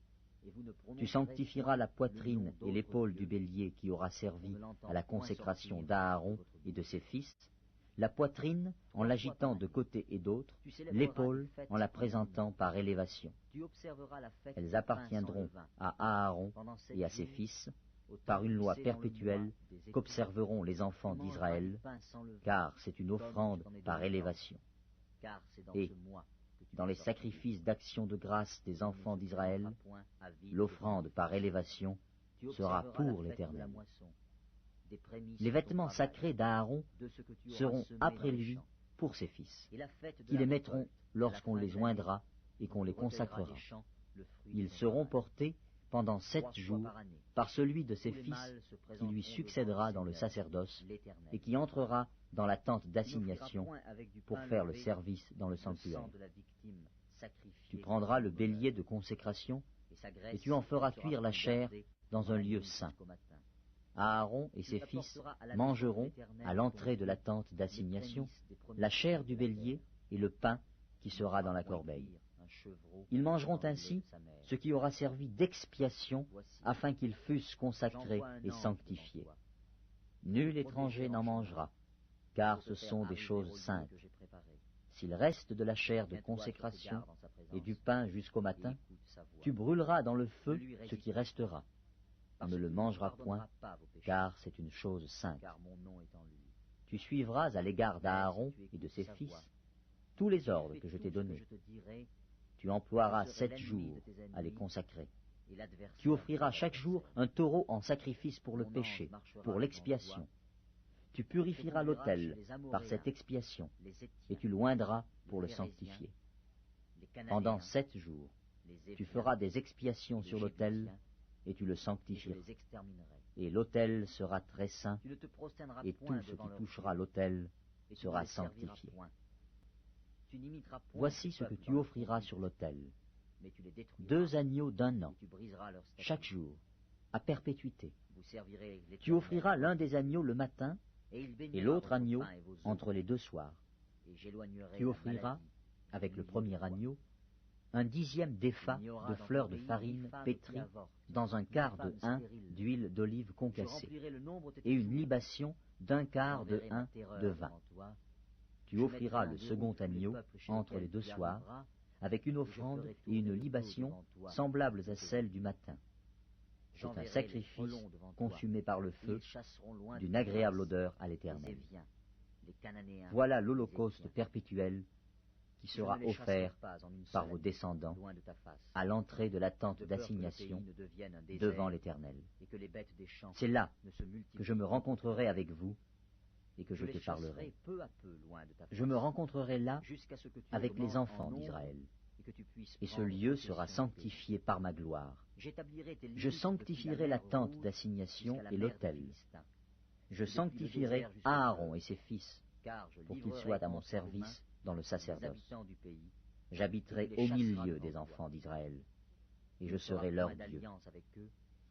Tu sanctifieras la poitrine et l'épaule du bélier qui aura servi à la consécration d'Aaron et de ses fils, la poitrine en l'agitant de côté et d'autre, l'épaule en la présentant par élévation. Elles appartiendront à Aaron et à ses fils, par une loi perpétuelle qu'observeront les enfants d'Israël, car c'est une offrande par élévation. Et, dans les sacrifices d'action de grâce des enfants d'Israël, l'offrande par élévation sera pour l'Éternel. Les vêtements sacrés d'Aaron seront après lui pour ses fils, qui les mettront lorsqu'on les oindra et qu'on les consacrera. Ils seront portés pendant 7 jours par celui de ses fils qui lui succédera dans le sacerdoce et qui entrera dans la tente d'assignation pour faire le service dans le sanctuaire. Tu prendras le bélier de consécration et tu en feras cuire la chair dans un lieu saint. Aaron et ses fils mangeront, à l'entrée de la tente d'assignation, la chair du bélier et le pain qui sera dans la corbeille. Ils mangeront ainsi ce qui aura servi d'expiation afin qu'ils fussent consacrés et sanctifiés. Nul étranger n'en mangera, car ce sont des choses saintes. S'il reste de la chair de consécration et du pain jusqu'au matin, tu brûleras dans le feu ce qui restera. On ne le mangera point, car c'est une chose sainte. Tu suivras à l'égard d'Aaron et de ses fils tous les ordres que je t'ai donnés. Tu emploieras 7 jours à les consacrer. Tu offriras chaque jour un taureau en sacrifice pour le péché, pour l'expiation. Tu purifieras l'autel par cette expiation, et tu l'oindras pour le sanctifier. Pendant 7 jours, tu feras des expiations sur l'autel, et tu le sanctifieras. Et l'autel sera très saint, et tout ce qui touchera l'autel sera sanctifié. Voici ce que tu offriras sur l'autel. 2 agneaux d'1 an, chaque jour, à perpétuité. Tu offriras l'un des agneaux le matin, et l'autre agneau entre les 2 soirs. Tu offriras, avec le premier agneau, un 10e d'épha de fleurs de farine pétrie dans un quart de hin d'huile d'olive concassée, et une libation d'1 quart de hin de vin. Tu offriras le second agneau entre les 2 soirs, avec une offrande et une libation semblables à celles du matin. C'est un sacrifice consumé par le feu, d'une agréable odeur à l'Éternel. Voilà l'holocauste perpétuel qui sera offert par vos descendants à l'entrée de la tente d'assignation devant l'Éternel. C'est là que je me rencontrerai avec vous et que je te parlerai. Je me rencontrerai là avec les enfants d'Israël, et ce lieu sera sanctifié par ma gloire. Je sanctifierai la tente d'assignation et l'autel. Je sanctifierai Aaron et ses fils, pour qu'ils soient à mon service dans le sacerdoce. J'habiterai au milieu des enfants d'Israël, et je serai leur Dieu.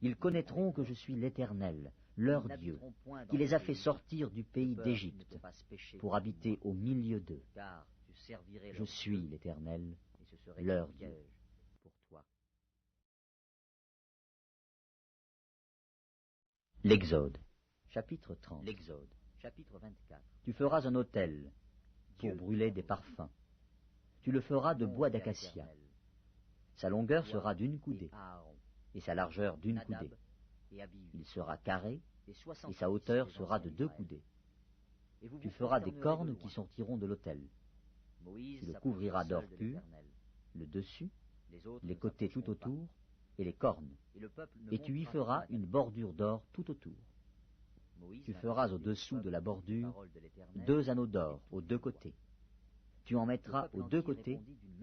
Ils connaîtront que je suis l'Éternel, leur Dieu, qui les a fait sortir du pays d'Égypte, pour habiter au milieu d'eux. Je suis l'Éternel, leur Dieu. L'Exode, chapitre 30. Tu feras un autel pour brûler des parfums. Tu le feras de bois d'acacia. Sa longueur sera d'une coudée, et sa largeur d'une coudée. Il sera carré, et sa hauteur sera de 2 coudées. Tu feras des cornes qui sortiront de l'autel. Tu le couvriras d'or pur, le dessus, les côtés tout autour, et les cornes, et tu y feras une bordure d'or tout autour. Tu feras au-dessous de la bordure 2 anneaux d'or aux 2 côtés. Tu en mettras aux 2 côtés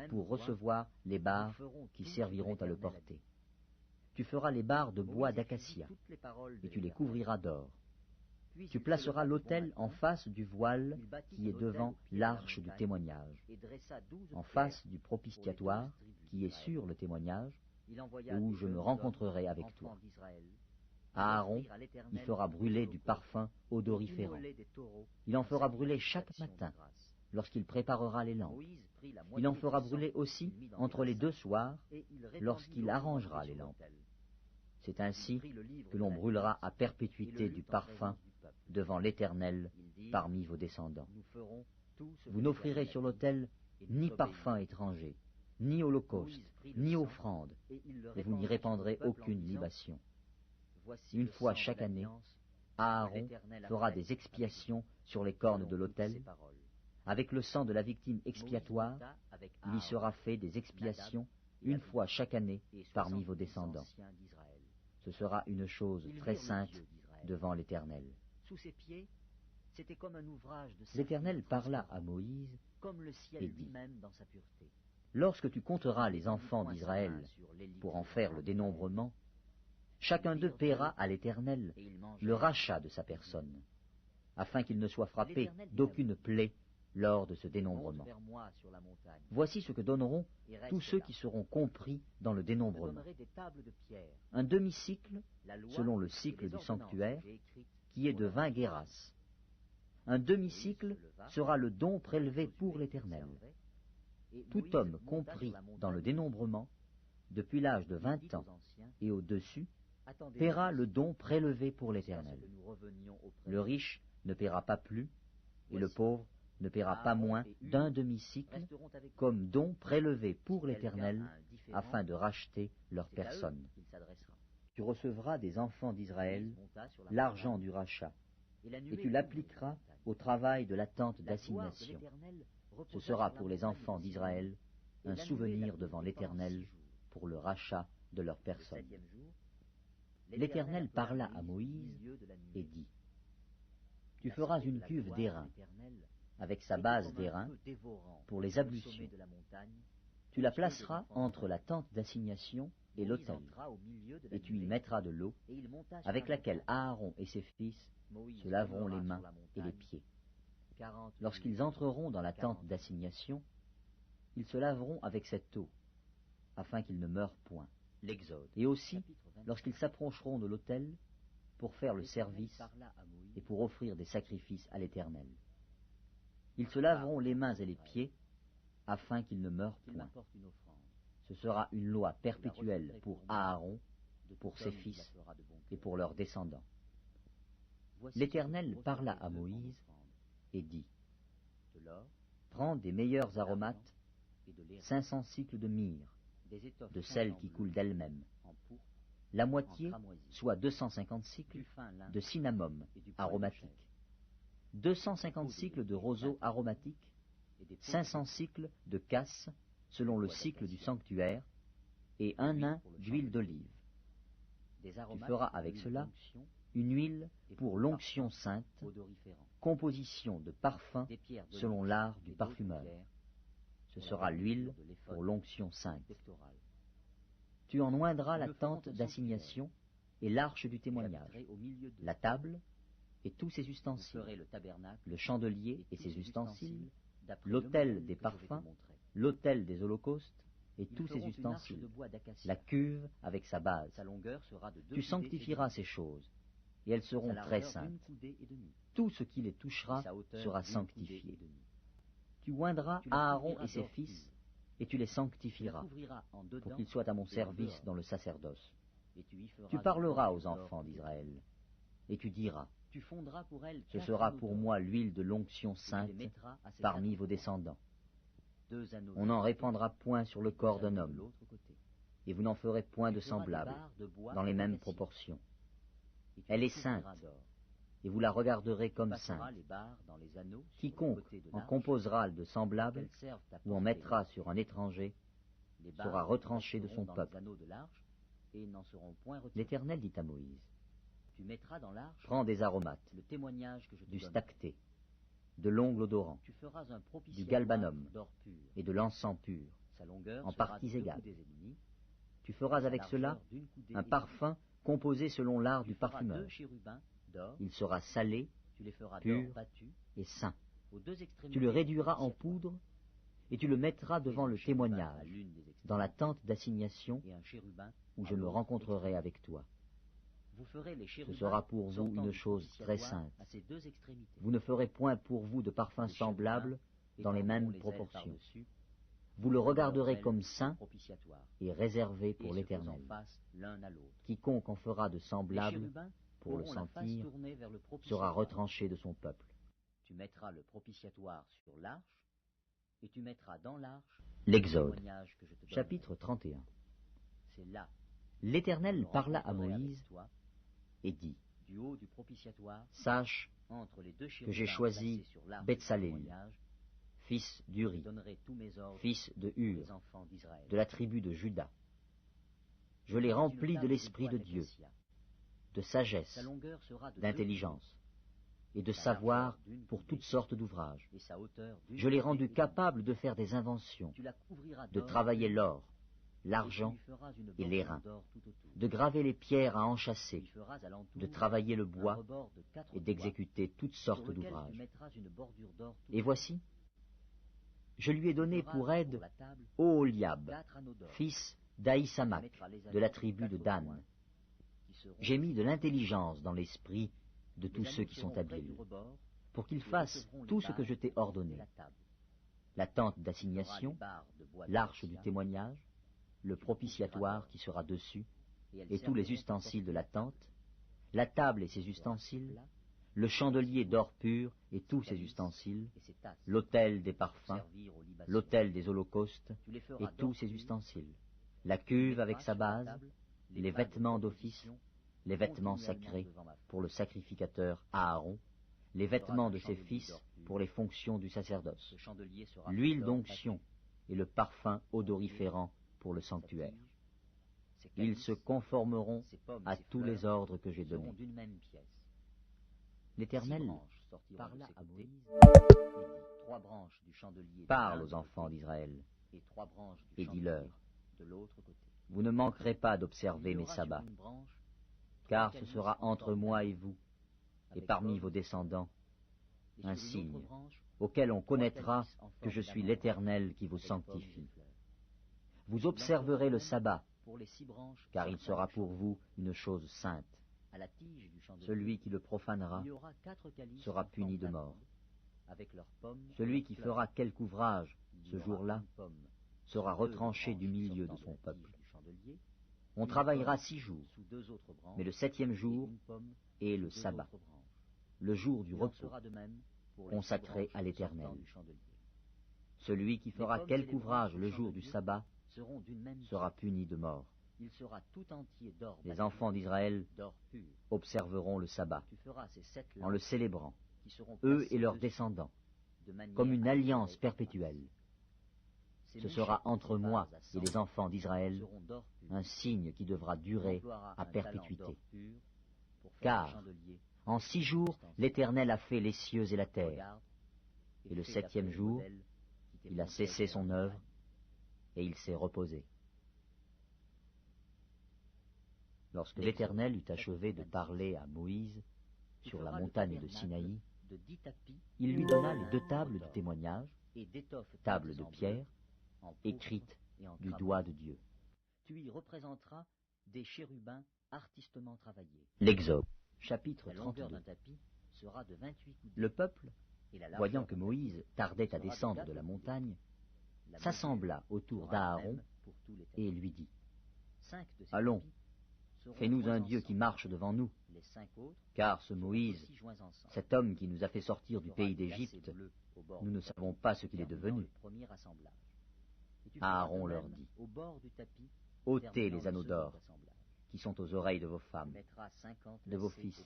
pour recevoir les barres qui serviront à le porter. Tu feras les barres de bois d'acacia, et tu les couvriras d'or. Tu placeras l'autel en face du voile qui est devant l'arche du témoignage, en face du propitiatoire qui est sur le témoignage, où je me rencontrerai avec toi. Aaron y fera brûler du parfum odoriférant. Il en fera brûler chaque matin, lorsqu'il préparera les lampes. Il en fera brûler aussi entre les 2 soirs, lorsqu'il arrangera les lampes. C'est ainsi que l'on brûlera à perpétuité du parfum devant l'Éternel parmi vos descendants. Vous n'offrirez sur l'autel ni parfum étranger, ni holocauste, ni offrande, et vous n'y répandrez aucune libation. Une fois chaque année, Aaron fera des expiations sur les cornes de l'autel. Avec le sang de la victime expiatoire, il y sera fait des expiations une fois chaque année parmi vos descendants. Ce sera une chose très sainte devant l'Éternel. L'Éternel parla à Moïse et dit, lorsque tu compteras les enfants d'Israël pour en faire le dénombrement, chacun d'eux paiera à l'Éternel le rachat de sa personne, afin qu'il ne soit frappé d'aucune plaie lors de ce dénombrement. Voici ce que donneront tous ceux qui seront compris dans le dénombrement. Un demi-cycle, selon le cycle du sanctuaire, qui est de 20 guéras. Un demi-cycle sera le don prélevé pour l'Éternel. Tout homme compris dans le dénombrement, depuis l'âge de 20 ans et au-dessus, paiera le don prélevé pour l'Éternel. Le riche ne paiera pas plus, et le pauvre ne paiera pas moins d'un demi-cycle comme don prélevé pour l'Éternel, afin de racheter leur personne. Tu recevras des enfants d'Israël l'argent du rachat, et tu l'appliqueras au travail de la tente d'assignation. Ce sera pour les enfants d'Israël un souvenir devant l'Éternel pour le rachat de leur personne. L'Éternel parla à Moïse et dit, tu feras une cuve d'airain, avec sa base d'airain, pour les ablutions. Tu la placeras entre la tente d'assignation et l'autel, et tu y mettras de l'eau, avec laquelle Aaron et ses fils se laveront les mains et les pieds. Lorsqu'ils entreront dans la tente d'assignation, ils se laveront avec cette eau, afin qu'ils ne meurent point. Et aussi, lorsqu'ils s'approcheront de l'autel, pour faire le service et pour offrir des sacrifices à l'Éternel. Ils se laveront les mains et les pieds, afin qu'ils ne meurent point. Ce sera une loi perpétuelle pour Aaron, pour ses fils et pour leurs descendants. L'Éternel parla à Moïse et dit, prends des meilleurs aromates, 500 cycles de myrrhe, de celles qui coulent d'elles-mêmes, la moitié, soit 250 cycles, de cinnamome aromatique, 250 cycles de roseau aromatique, 500 cycles de cassis, selon le cycle du sanctuaire, et un hin d'huile d'olive. Tu feras avec cela une huile pour l'onction sainte, composition de parfum selon l'art du parfumeur. Ce sera l'huile pour l'onction sainte. Tu en oindras la tente d'assignation et l'arche du témoignage, la table et tous ses ustensiles, le chandelier et ses ustensiles, l'autel des parfums, l'autel des holocaustes et tous ses ustensiles, la cuve avec sa base. Tu sanctifieras ces choses, et elles seront très saintes. Tout ce qui les touchera sera sanctifié. Tu oindras Aaron et ses fils, et tu les sanctifieras, pour qu'ils soient à mon service dans le sacerdoce. Tu parleras aux enfants d'Israël, et tu diras, ce sera pour moi l'huile de l'onction sainte parmi vos descendants. On n'en répandra point sur le corps d'un homme, et vous n'en ferez point de semblable, dans les mêmes proportions. Elle est sainte, et vous la regarderez comme sainte. Quiconque en composera de semblable, ou en mettra sur un étranger, sera retranché de son peuple. L'Éternel dit à Moïse, prends des aromates, du stacté, de l'ongle odorant, du galbanum et de l'encens pur, en parties égales. Tu feras avec cela un parfum composé selon l'art du parfumeur. Il sera salé, pur et saint. Tu le réduiras en poudre et tu le mettras devant le témoignage, dans la tente d'assignation où je me rencontrerai avec toi. Ce sera pour vous une chose très sainte. Vous ne ferez point pour vous de parfum semblable dans les mêmes proportions. Vous le regarderez comme saint et réservé pour l'Éternel. Quiconque en fera de semblable pour le sentir sera retranché de son peuple. Tu mettras le propitiatoire sur l'arche et tu mettras dans l'arche l'Exode, chapitre 31. L'Éternel parla à Moïse et dit, sache que j'ai choisi Betsalel, fils d'Uri, fils de Hur, de la tribu de Juda. Je l'ai rempli de l'Esprit de Dieu, de sagesse, d'intelligence et de savoir pour toutes sortes d'ouvrages. Je l'ai rendu capable de faire des inventions, de travailler l'or, l'argent et l'airain, de graver les pierres à enchâsser, de travailler le bois et d'exécuter toutes sortes d'ouvrages. Et voici, je lui ai donné pour aide Oholiab, fils d'Ahisamach, de la tribu de Dan. J'ai mis de l'intelligence dans l'esprit de tous ceux qui sont habiles, pour qu'ils fassent tout ce que je t'ai ordonné. La tente d'assignation, l'arche du témoignage, le propitiatoire qui sera dessus, et tous les ustensiles de la tente, la table et ses ustensiles, le chandelier d'or pur et tous ses ustensiles, l'autel des parfums, l'autel des holocaustes et tous ses ustensiles, la cuve avec sa base, les vêtements d'office, les vêtements sacrés pour le sacrificateur Aaron, les vêtements de ses fils pour les fonctions du sacerdoce, l'huile d'onction et le parfum odoriférant pour le sanctuaire. Ils se conformeront à tous les ordres que j'ai donnés. L'Éternel parla à Moïse et dit, parle aux enfants d'Israël et dis-leur, vous ne manquerez pas d'observer mes sabbats, car ce sera entre moi et vous, et parmi vos descendants, un signe auquel on connaîtra que je suis l'Éternel qui vous sanctifie. Vous observerez le sabbat, car il sera pour vous une chose sainte. Celui qui le profanera sera puni de mort. Celui qui fera quelque ouvrage ce jour-là sera retranché du milieu de son peuple. On travaillera 6 jours, mais le 7e jour est le sabbat, le jour du repos, consacré à l'Éternel. Celui qui fera quelque ouvrage le jour du sabbat sera puni de mort. Les enfants d'Israël observeront le sabbat en le célébrant, eux et leurs descendants, comme une alliance perpétuelle. Ce sera entre moi et les enfants d'Israël un signe qui devra durer à perpétuité. Car en 6 jours, l'Éternel a fait les cieux et la terre, et le 7e jour, Il a cessé son œuvre, et il s'est reposé. Lorsque l'Éternel eut achevé de parler à Moïse sur la montagne de Sinaï, il lui donna les 2 tables du témoignage, tables de pierre, écrites du doigt de Dieu. Tu y représenteras des chérubins artistement travaillés. L'Exode, chapitre 32. Le peuple, voyant que Moïse tardait à descendre de la montagne, s'assembla autour d'Aaron et lui dit, « Allons, fais-nous un Dieu qui marche devant nous, car ce Moïse, cet homme qui nous a fait sortir du pays d'Égypte, nous ne savons pas ce qu'il est devenu. » Aaron leur dit, « ôtez les anneaux d'or qui sont aux oreilles de vos femmes, de vos fils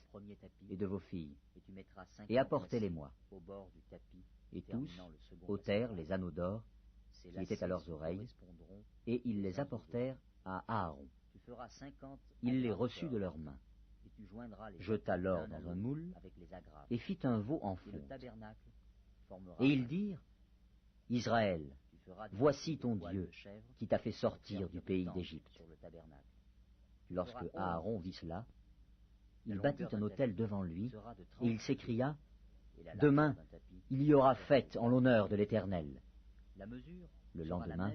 et de vos filles, et apportez-les-moi. » Et tous ôtèrent les anneaux d'or qui étaient à leurs oreilles, et ils les apportèrent à Aaron. Il les reçut de leurs mains, jeta l'or dans un moule, et fit un veau en fonte. Et ils dirent, « Israël, voici ton Dieu qui t'a fait sortir du pays d'Égypte. » Lorsque Aaron vit cela, il bâtit un autel devant lui, et il s'écria, « Demain, il y aura fête en l'honneur de l'Éternel. » Le lendemain,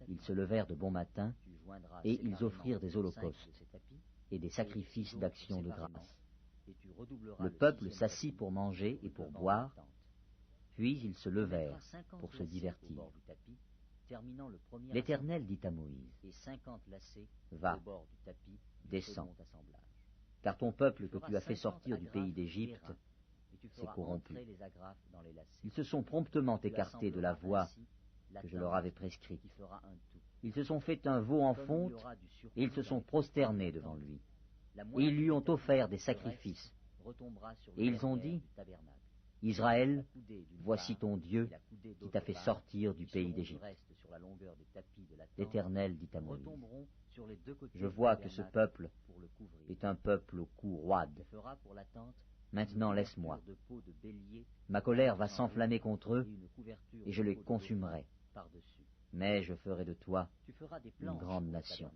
ils se levèrent de bon matin, et ils offrirent des holocaustes et des sacrifices d'action de grâce. Le peuple s'assit pour manger et pour boire, puis ils se levèrent pour se divertir. L'Éternel dit à Moïse, « Va, descends, car ton peuple que tu as fait sortir du pays d'Égypte s'est corrompu. Ils se sont promptement écartés de la voie que je leur avais prescrite. Ils se sont fait un veau en fonte, et ils se sont prosternés devant lui. Et ils lui ont offert des sacrifices. Et ils ont dit, « Israël, voici ton Dieu qui t'a fait sortir du pays d'Égypte. » L'Éternel dit à Moïse, « Je vois que ce peuple est un peuple au cou roide. Maintenant laisse-moi. Ma colère va s'enflammer contre eux, et je les consumerai. Mais je ferai de toi une grande nation. »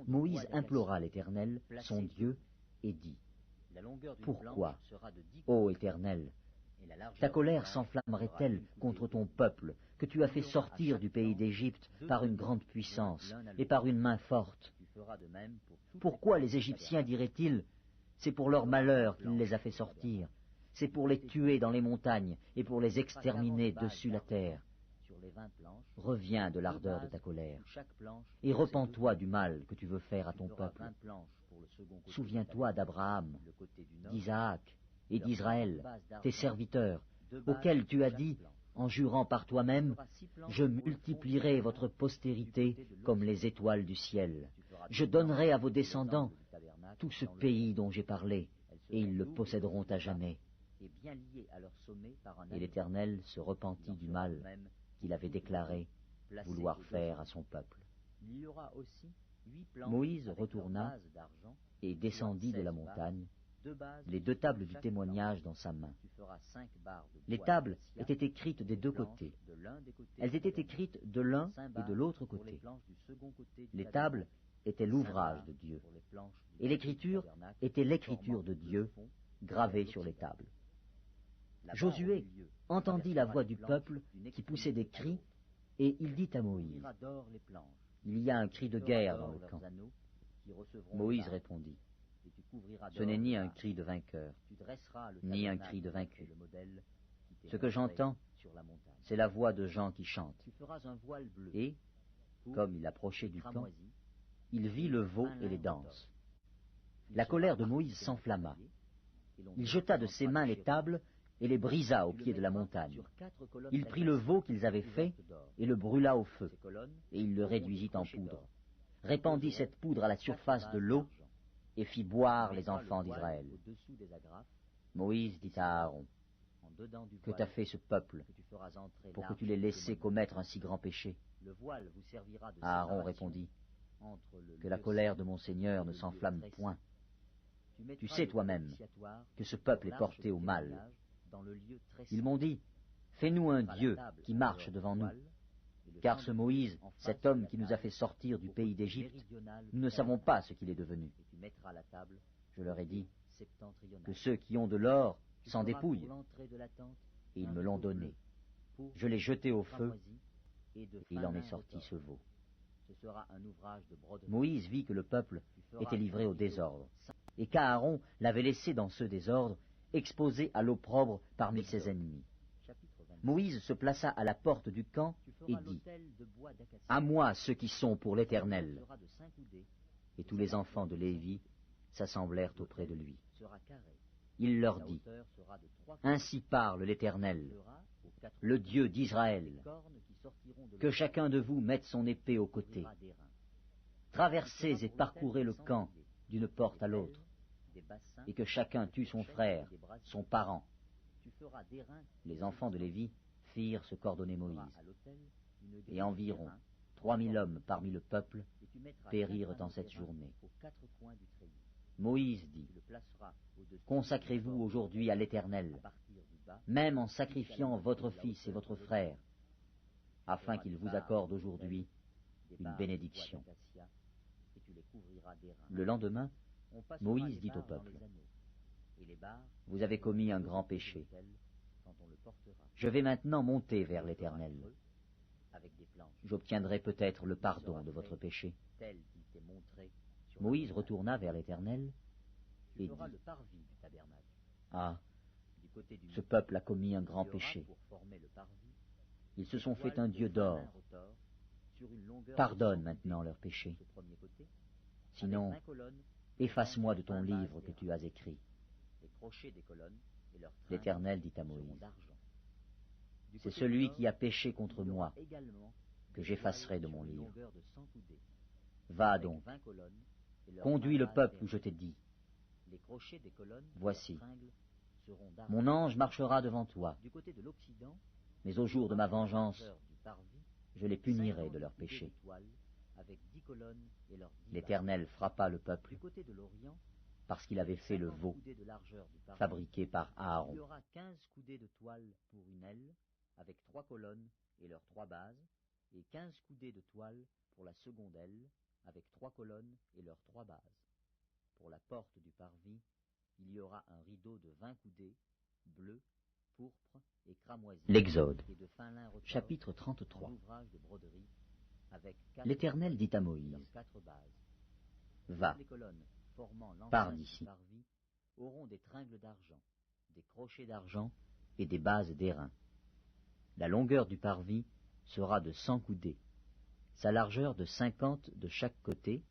Moïse implora l'Éternel, son Dieu, et dit, « Pourquoi, ô Éternel, ta colère s'enflammerait-elle contre ton peuple, que tu as fait sortir du pays d'Égypte par une grande puissance et par une main forte? Pourquoi les Égyptiens diraient-ils, c'est pour leur malheur qu'il les a fait sortir, c'est pour les tuer dans les montagnes et pour les exterminer dessus la terre? Reviens de l'ardeur de ta colère, et repens-toi du mal que tu veux faire à ton peuple. Souviens-toi d'Abraham, d'Isaac et d'Israël, tes serviteurs, auxquels tu as dit, en jurant par toi-même, « Je multiplierai votre postérité comme les étoiles du ciel. Je donnerai à vos descendants tout ce pays dont j'ai parlé, et ils le posséderont à jamais. » Et l'Éternel se repentit du mal qu'il avait déclaré vouloir faire à son peuple. Moïse retourna et descendit de la montagne, les 2 tables du témoignage dans sa main. Les tables étaient écrites des 2 côtés. Elles étaient écrites de l'un et de l'autre côté. Les tables étaient l'ouvrage de Dieu, et l'écriture était l'écriture de Dieu gravée sur les tables. Josué entendit la voix du peuple qui poussait des cris, et il dit à Moïse, « Il y a un cri de guerre dans le camp. » Moïse répondit, « Ce n'est ni un cri de vainqueur, ni un cri de vaincu. Ce que j'entends, c'est la voix de gens qui chantent. » Et, comme il approchait du camp, il vit le veau et les danses. La colère de Moïse s'enflamma. Il jeta de ses mains les tables et les brisa au pied de la montagne. Il prit le veau qu'ils avaient fait et le brûla au feu, et il le réduisit en poudre, répandit cette poudre à la surface de l'eau et fit boire les enfants d'Israël. Moïse dit à Aaron, « Que t'a fait ce peuple pour que tu l'aies laissé commettre un si grand péché ?» Aaron répondit, « Que la colère de mon Seigneur ne s'enflamme point. Tu sais toi-même que ce peuple est porté au mal. Ils m'ont dit, Fais-nous un Dieu qui marche devant nous. Car ce Moïse, cet homme qui nous a fait sortir du pays d'Égypte, nous ne savons pas ce qu'il est devenu. Je leur ai dit que ceux qui ont de l'or s'en dépouillent, et ils me l'ont donné. Je l'ai jeté au feu, et il en est sorti ce veau. Moïse vit que le peuple était livré au désordre, et qu'Aaron l'avait laissé dans ce désordre, exposé à l'opprobre parmi ses ennemis. Moïse se plaça à la porte du camp et dit, « À moi ceux qui sont pour l'Éternel !» Et tous les enfants de Lévi s'assemblèrent auprès de lui. Il leur dit, « Ainsi parle l'Éternel, le Dieu d'Israël, que chacun de vous mette son épée au côté. Traversez et parcourez le camp d'une porte à l'autre, et que chacun tue son frère, son parent. » Les enfants de Lévi firent ce qu'ordonnait Moïse, et environ 3000 hommes parmi le peuple périrent en cette journée. Moïse dit, « Consacrez-vous aujourd'hui à l'Éternel, même en sacrifiant votre fils et votre frère, afin qu'il vous accorde aujourd'hui une bénédiction. » Le lendemain, Moïse dit au peuple, « Vous avez commis un grand péché. Je vais maintenant monter vers l'Éternel. J'obtiendrai peut-être le pardon de votre péché. » Moïse retourna vers l'Éternel et dit, « Ah, ce peuple a commis un grand péché. Ils se sont fait un dieu d'or. Pardonne maintenant leur péché. Sinon, efface-moi de ton livre que tu as écrit. » L'Éternel dit à Moïse, « C'est celui qui a péché contre moi que j'effacerai de mon livre. Va donc, conduis le peuple où je t'ai dit. Voici, mon ange marchera devant toi, mais au jour de ma vengeance, je les punirai de leurs péchés. » L'Éternel frappa le peuple parce qu'il avait fait le veau fabriqué par Aaron. Il y aura 15 coudées de toile pour une aile, avec 3 colonnes et leurs 3 bases, et 15 coudées de toile pour la seconde aile, avec 3 colonnes et leurs 3 bases. Pour la porte du parvis, il y aura un rideau de 20 coudées, bleu, pourpre et cramoisi. L'Exode, chapitre 33. L'Éternel dit à Moïse, « Va, pars d'ici. Auront des tringles d'argent, des crochets d'argent et des bases d'airain. La longueur du parvis sera de 100 coudées, sa largeur de 50 de chaque côté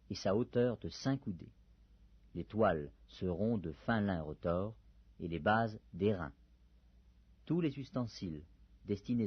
et sa hauteur de 5 coudées. Les toiles seront de fin lin retors et les bases d'airain. Tous les ustensiles destinés